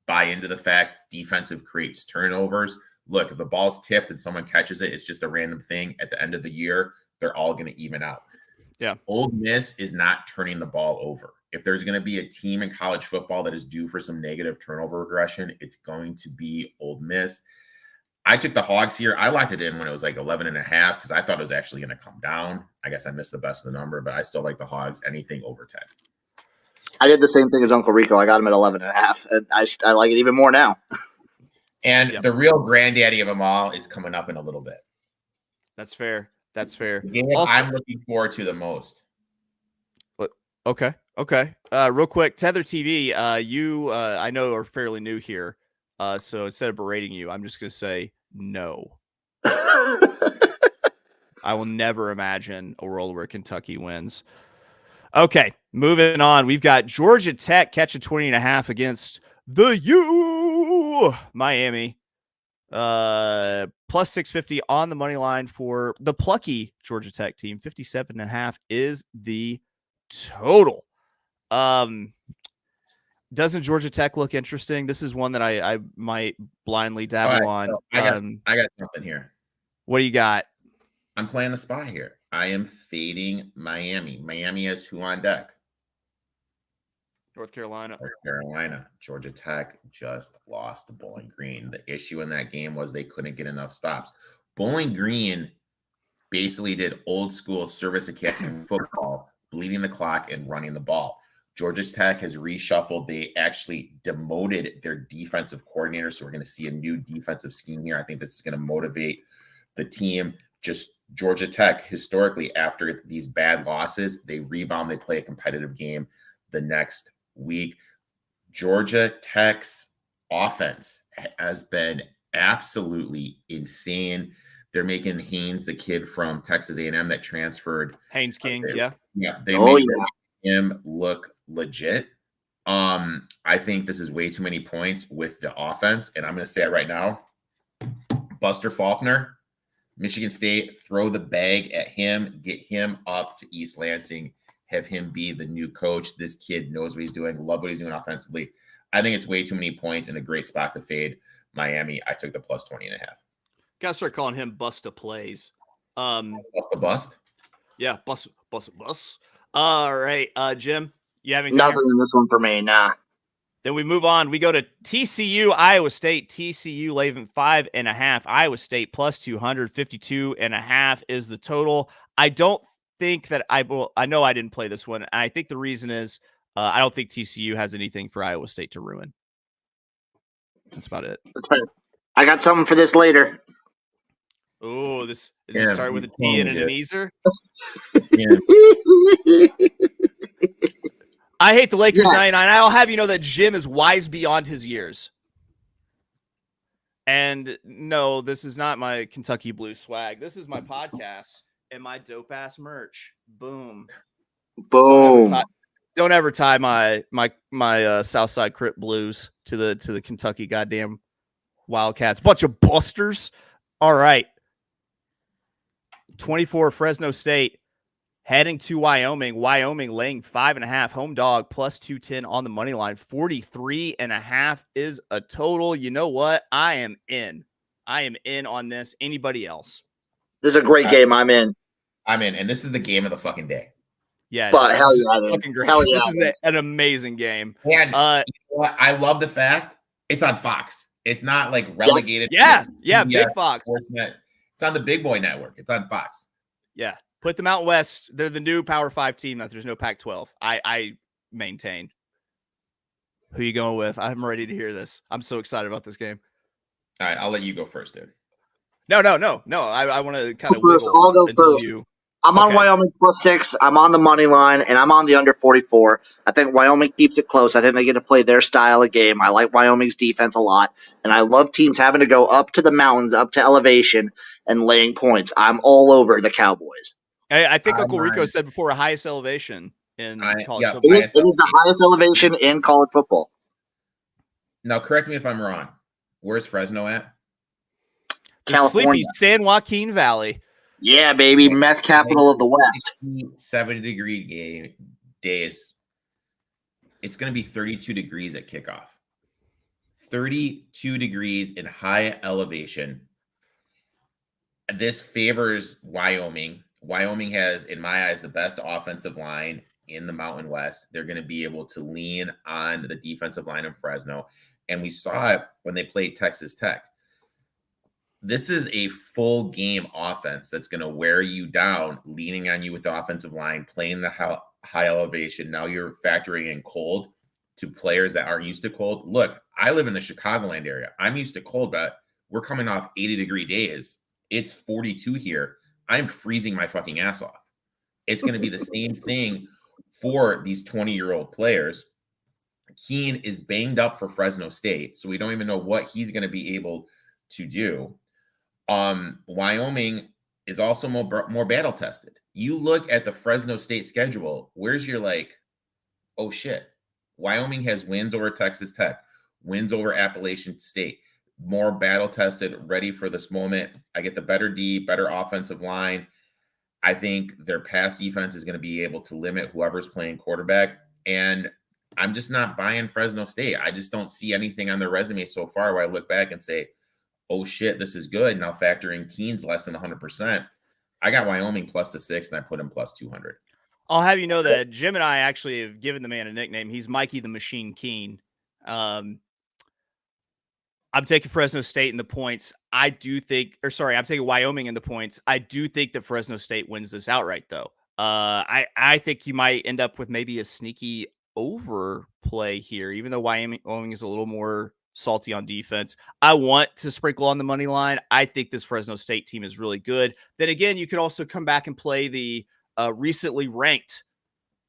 buy into the fact defensive creates turnovers. Look, if the ball's tipped and someone catches it, it's just a random thing. At the end of the year, they're all going to even out. Yeah. Ole Miss is not turning the ball over. If there's going to be a team in college football that is due for some negative turnover regression, it's going to be Ole Miss. I took the Hogs here. I locked it in when it was like 11.5 because I thought it was actually going to come down. I guess I missed the best of the number, but I still like the Hogs, anything over 10. I did the same thing as Uncle Rico. I got him at 11.5, and I like it even more now. And the real granddaddy of them all is coming up in a little bit. That's fair. That's fair. The game also, I'm looking forward to the most. Okay. Real quick, Tether TV, you I know are fairly new here. So instead of berating you, I'm just going to say no. I will never imagine a world where Kentucky wins. Okay, moving on. We've got Georgia Tech catching 20.5 against the U Miami. Plus 650 on the money line for the plucky Georgia Tech team. 57.5 is the total. Doesn't Georgia Tech look interesting? This is one that I might blindly dabble on. So I got something here. What do you got? I'm playing the spy here. I am fading Miami. Miami has who on deck? North Carolina. Georgia Tech just lost to Bowling Green. The issue in that game was they couldn't get enough stops. Bowling Green basically did old school service academy football, bleeding the clock and running the ball. Georgia Tech has reshuffled. They actually demoted their defensive coordinator, so we're going to see a new defensive scheme here. I think this is going to motivate the team. Just Georgia Tech, historically, after these bad losses, they rebound, they play a competitive game the next week. Georgia Tech's offense has been absolutely insane. They're making Haynes, the kid from Texas A&M that transferred. Haynes King, they made him look legit. I think this is way too many points with the offense, and I'm going to say it right now. Buster Faulkner, Michigan State, throw the bag at him, get him up to East Lansing, have him be the new coach. This kid knows what he's doing, love what he's doing offensively. I think it's way too many points and a great spot to fade Miami. I took the plus 20.5. Gotta start calling him Busta Plays. Bust? Yeah, bust. All right, Jim, you have anything? Nothing in this one for me, nah. Then we move on. We go to TCU, Iowa State. TCU laying 5.5. Iowa State plus 252.5 is the total. I don't think that I know I didn't play this one. And I think the reason is I don't think TCU has anything for Iowa State to ruin. That's about it. That's fair. I got something for this later. Oh, this is it start with a T and an Easer? Yeah. I hate the Lakers 99. I'll have you know that Jim is wise beyond his years. And no, this is not my Kentucky Blues swag. This is my podcast and my dope ass merch. Boom. Don't ever tie my Southside Crip Blues to the Kentucky goddamn Wildcats. Bunch of busters. All right. 24 Fresno State heading to Wyoming. Wyoming laying 5.5 home dog plus 210 on the money line. 43.5 is a total. You know what? I am in on this. Anybody else? This is a great game. I'm in. And this is the game of the fucking day. Yeah, but hell yeah, fucking great. Hell yeah. This is an amazing game. And you know what? I love the fact it's on Fox. It's not like relegated. Yeah, Big Fox. It's on the Big Boy Network. It's on Fox. Yeah. Put them out west. They're the new Power 5 team. That there's no Pac-12. I maintain. Who you going with? I'm ready to hear this. I'm so excited about this game. All right, I'll let you go first, dude. No. I want to kind of wiggle into you. I'm on Wyoming plus 6. I'm on the money line, and I'm on the under 44. I think Wyoming keeps it close. I think they get to play their style of game. I like Wyoming's defense a lot, and I love teams having to go up to the mountains, up to elevation, and laying points. I'm all over the Cowboys. I think Uncle Rico said before, highest elevation in college football. It is the highest elevation in college football. Now, correct me if I'm wrong. Where's Fresno at? California. Sleepy San Joaquin Valley. Yeah, baby. Meth capital of the West. 70-degree days. It's going to be 32 degrees at kickoff. 32 degrees in high elevation. This favors Wyoming. Wyoming has, in my eyes, the best offensive line in the Mountain West. They're going to be able to lean on the defensive line of Fresno. And we saw it when they played Texas Tech. This is a full game offense that's going to wear you down, leaning on you with the offensive line, playing the high elevation. Now you're factoring in cold to players that aren't used to cold. Look, I live in the Chicagoland area. I'm used to cold, but we're coming off 80-degree days. It's 42 here. I'm freezing my fucking ass off. It's going to be the same thing for these 20-year-old players. Keene is banged up for Fresno State, so we don't even know what he's going to be able to do. Wyoming is also more battle tested. You look at the Fresno State schedule, where's your oh shit. Wyoming has wins over Texas Tech, wins over Appalachian State, more battle tested, ready for this moment. I get the better D, better offensive line. I think their pass defense is going to be able to limit whoever's playing quarterback. And I'm just not buying Fresno State. I just don't see anything on their resume so far where I look back and say, oh shit, this is good. Now factoring Keene's less than 100%. I got Wyoming plus the 6 and I put him plus 200. I'll have you know that Jim and I actually have given the man a nickname. He's Mikey the Machine Keene. I'm taking Fresno State in the points. I'm taking Wyoming in the points. I do think that Fresno State wins this outright, though. I think you might end up with maybe a sneaky overplay here, even though Wyoming is a little more salty on defense. I want to sprinkle on the money line. I think this Fresno State team is really good. Then again, you could also come back and play the recently ranked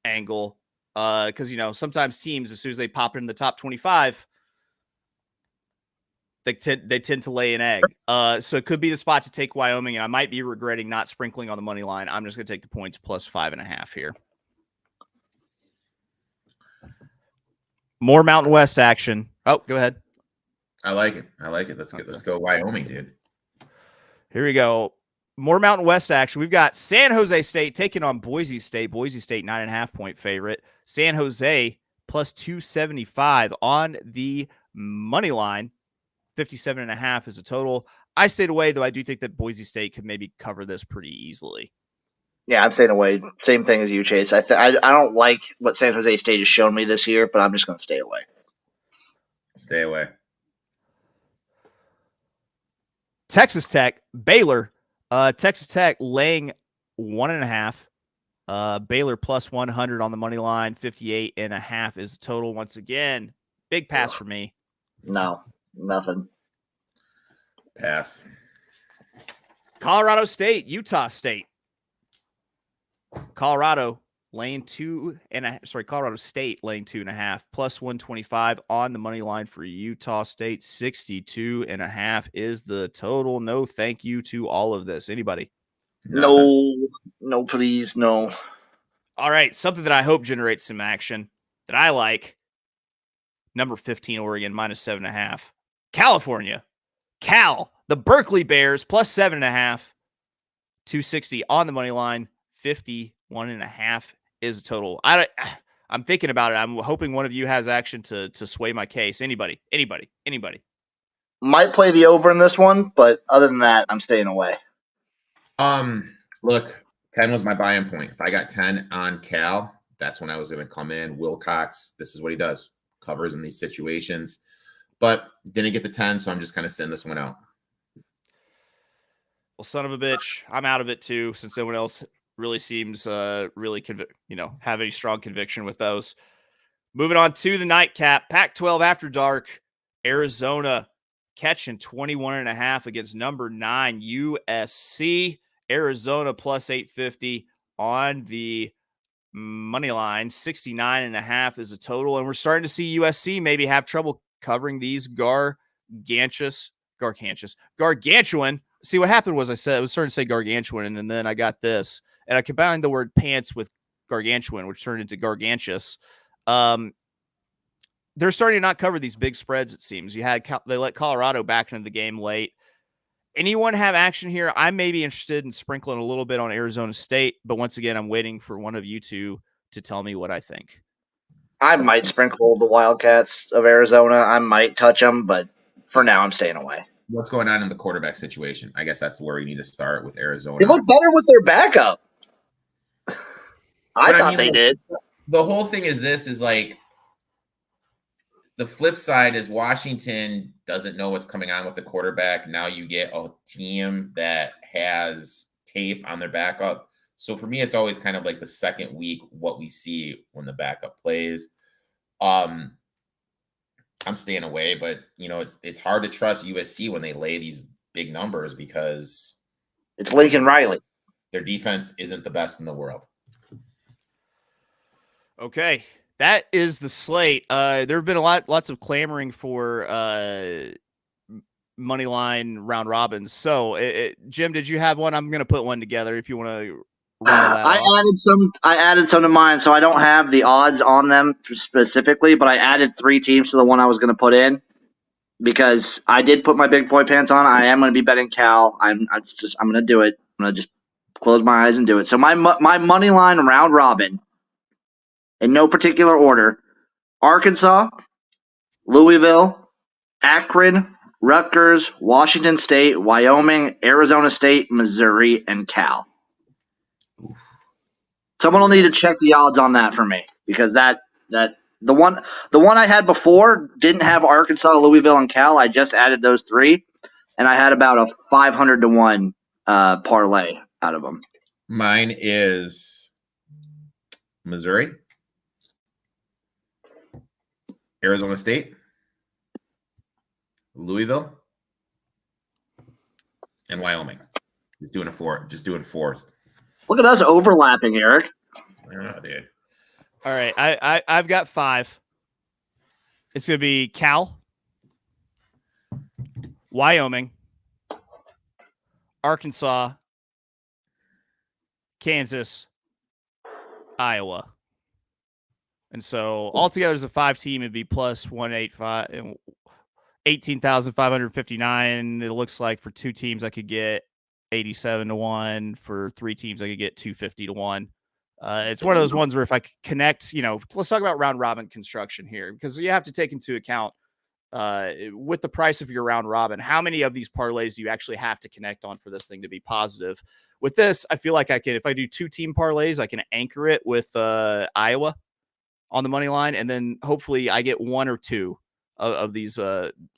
angle because, sometimes teams, as soon as they pop in the top 25, they tend to lay an egg. So it could be the spot to take Wyoming, and I might be regretting not sprinkling on the money line. I'm just going to take the points plus 5.5 here. More Mountain West action. Oh, go ahead. I like it. Let's go Wyoming, dude. Here we go. More Mountain West action. We've got San Jose State taking on Boise State. Boise State 9.5 point favorite. San Jose plus 275 on the money line. 57.5 is a total. I stayed away, though I do think that Boise State could maybe cover this pretty easily. Yeah, I'm staying away. Same thing as you, Chase. I don't like what San Jose State has shown me this year, but I'm just going to stay away. Stay away. Texas Tech, Baylor. Texas Tech laying 1.5. Baylor plus 100 on the money line. 58.5 is the total. Once again, big pass for me. No, nothing. Pass. Colorado State, Utah State. Colorado State laying 2.5 plus 125 on the money line for Utah State. 62.5 is the total. No, thank you to all of this. Anybody? No, please, no. All right, something that I hope generates some action that I like. Number 15, Oregon minus 7.5. California, the Berkeley Bears plus 7.5. 260 on the money line. 51.5 is a total. I'm thinking about it. I'm hoping one of you has action to sway my case. Anybody. Might play the over in this one, but other than that, I'm staying away. Look, 10 was my buy-in point. If I got 10 on Cal, that's when I was going to come in. Wilcox, this is what he does. Covers in these situations. But didn't get the 10, so I'm just kind of sending this one out. Well, son of a bitch, I'm out of it too, since no one else really seems have any strong conviction with those. Moving on to the nightcap, Pac-12 after dark, Arizona catching 21.5 against number 9 USC. Arizona plus 850 on the money line. 69.5 is a total, and we're starting to see USC maybe have trouble covering these gargantuan. See, what happened was I was starting to say gargantuan, and then I got this. And I combined the word pants with gargantuan, which turned into gargantuous. They're starting to not cover these big spreads, it seems. They let Colorado back into the game late. Anyone have action here? I may be interested in sprinkling a little bit on Arizona State, but once again, I'm waiting for one of you two to tell me what I think. I might sprinkle the Wildcats of Arizona. I might touch them, but for now, I'm staying away. What's going on in the quarterback situation? I guess that's where we need to start with Arizona. They look better with their backup. I thought they did. The whole thing is the flip side is Washington doesn't know what's coming on with the quarterback. Now you get a team that has tape on their backup. So for me, it's always kind of like the second week, what we see when the backup plays. I'm staying away, but it's hard to trust USC when they lay these big numbers because it's Lincoln Riley. Their defense isn't the best in the world. Okay, that is the slate. There have been lots of clamoring for money line round robins. So, Jim, did you have one? I'm going to put one together if you want to rattle that off. I added some to mine, so I don't have the odds on them specifically, but I added 3 teams to the one I was going to put in because I did put my big boy pants on. I am going to be betting Cal. I'm going to do it. I'm going to just close my eyes and do it. So my money line round robin, in no particular order: Arkansas, Louisville, Akron, Rutgers, Washington State, Wyoming, Arizona State, Missouri, and Cal. Someone will need to check the odds on that for me because the one I had before didn't have Arkansas, Louisville, and Cal. I just added those 3, and I had about a 500 to 1 parlay out of them. Mine is Missouri, Arizona State, Louisville, and Wyoming. Just doing 4. Look at us overlapping, Erik. Oh, dude. All right, I've got 5. It's going to be Cal, Wyoming, Arkansas, Kansas, Iowa. And so altogether as a 5 team, it'd be plus 185, 18,559. It looks like for 2 teams, I could get 87 to 1. For 3 teams, I could get 250 to 1. It's one of those ones where if I connect, let's talk about round robin construction here, because you have to take into account with the price of your round robin, how many of these parlays do you actually have to connect on for this thing to be positive? With this, I feel like I can, if I do 2 team parlays, I can anchor it with Iowa on the money line, and then hopefully I get 1 or 2 of these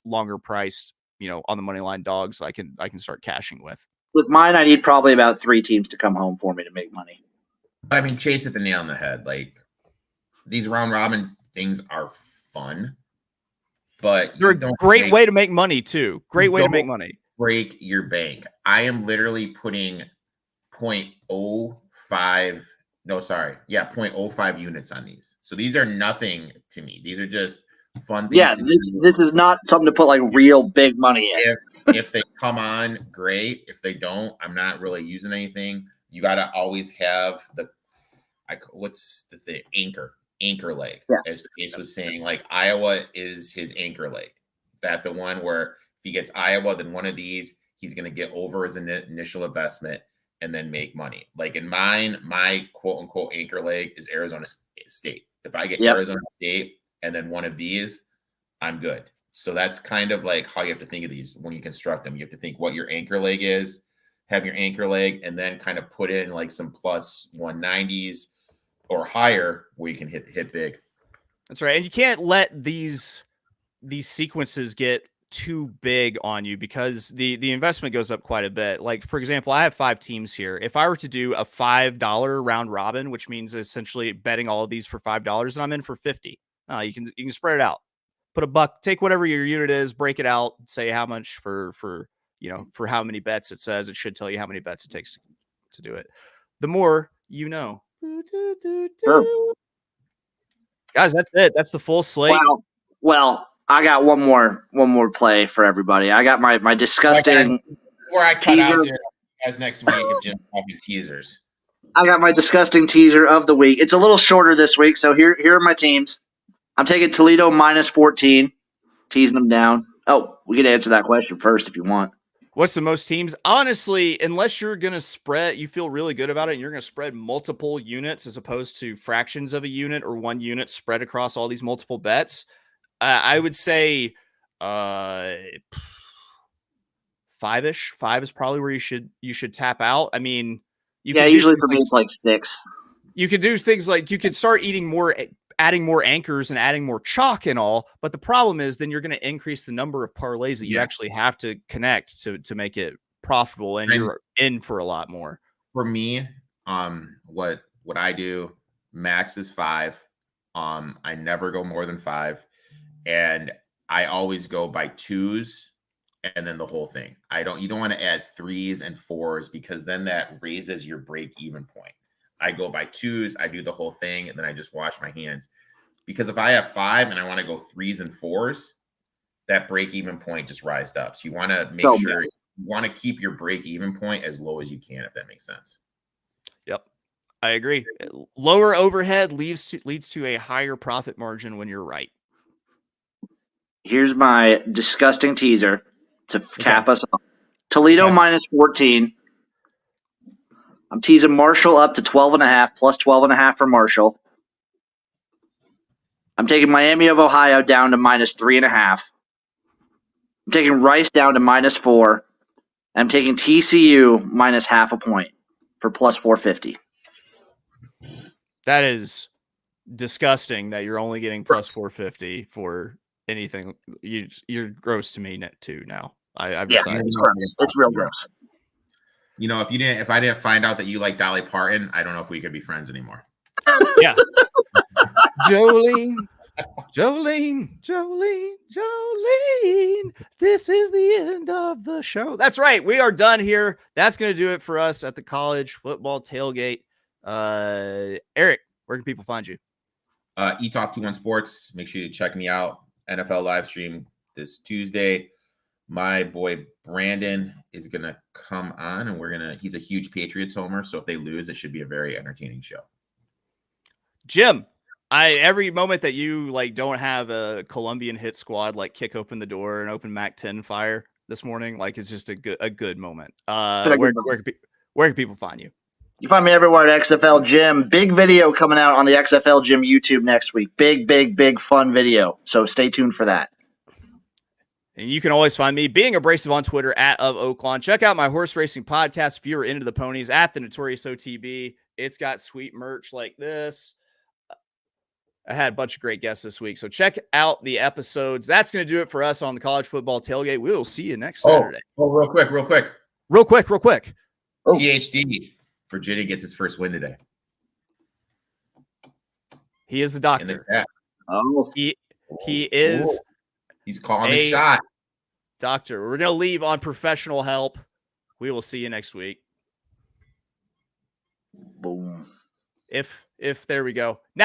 longer priced, on the money line dogs I can start cashing with. With mine, I need probably about 3 teams to come home for me to make money. I mean, Chase hit the nail on the head. Like, these round robin things are fun, but they're a great way to make money too. Great way to make money. Break your bank. I am literally putting 0.05 units on these. So these are nothing to me. These are just fun things. Yeah, this is not something to put like real big money in. If they come on, great. If they don't, I'm not really using anything. You got to always have what's the thing? Anchor leg. Yeah. As Chase was saying, like Iowa is his anchor leg. That the one where if he gets Iowa, then one of these, he's going to get over his initial investment and then make money. Like in mine, my quote unquote anchor leg is Arizona State. If I get Arizona State and then one of these, I'm good. So that's kind of like how you have to think of these when you construct them. You have to think what your anchor leg is, have your anchor leg, and then kind of put in like some plus 190s or higher where you can hit big. That's right. And you can't let these sequences get too big on you because the investment goes up quite a bit. Like, for example, I have 5 teams here. If I were to do a $5 round robin, which means essentially betting all of these for $5, and I'm in for 50. You can spread it out. Put a buck, take whatever your unit is, break it out, say how much for how many bets it says. It should tell you how many bets it takes to do it. The more you know. Sure. Guys, that's it. That's the full slate. Well, I got one more play for everybody. I got my disgusting. Before I cut out there, as next week of Jim talking teasers. I got my disgusting teaser of the week. It's a little shorter this week, so here are my teams. I'm taking Toledo minus 14, teasing them down. Oh, we can answer that question first if you want. What's the most teams? Honestly, unless you're going to spread, you feel really good about it, and you're going to spread multiple units as opposed to fractions of a unit or one unit spread across all these multiple bets, I would say 5-ish. 5 is probably where you should tap out. I mean, usually for me it's like 6. You could do things like you could start adding more anchors and adding more chalk and all, but the problem is then you're going to increase the number of parlays that you actually have to connect to make it profitable, and you're in for a lot more. For me, what I do, max is 5. I never go more than 5, and I always go by 2s and then the whole thing. You don't want to add 3s and 4s because then that raises your break-even point. I go by 2s, I do the whole thing, and then I just wash my hands. Because if I have 5 and I want to go 3s and 4s, that break-even point just rised up. So you want to make sure you want to keep your break-even point as low as you can, if that makes sense. Yep, I agree. Lower overhead leads to a higher profit margin when you're right. Here's my disgusting teaser to cap us off. Toledo minus 14. I'm teasing Marshall up to 12.5, plus 12.5 for Marshall. I'm taking Miami of Ohio down to minus 3.5. I'm taking Rice down to minus 4. I'm taking TCU minus half a point for plus 450. That is disgusting that you're only getting plus 450 for anything. You're gross to me too now. I've decided. It's real gross. You know, if I didn't find out that you like Dolly Parton, I don't know if we could be friends anymore. Yeah. Jolene. This is the end of the show. That's right. We are done here. That's going to do it for us at the College Football Tailgate. Erik, where can people find you? eTalk21 Sports. Make sure you check me out. NFL live stream this Tuesday. My boy Brandon is going to come on, and he's a huge Patriots homer. So if they lose, it should be a very entertaining show. Jim, every moment that you don't have a Colombian hit squad kick open the door and open MAC-10 fire this morning, it's just a good moment. Where can people find you? You find me everywhere at XFL Gym. Big video coming out on the XFL Gym YouTube next week. Big fun video. So stay tuned for that. And you can always find me being abrasive on Twitter at @OakLawn. Check out my horse racing podcast if you're into the ponies at the Notorious OTB. It's got sweet merch like this. I had a bunch of great guests this week. So check out the episodes. That's going to do it for us on the College Football Tailgate. We will see you next Saturday. Real quick. Oh. PhD. Virginia gets its first win today. He is the doctor. He is. Ooh. He's calling the shot. Doctor. We're going to leave on professional help. We will see you next week. Boom. If there we go. Now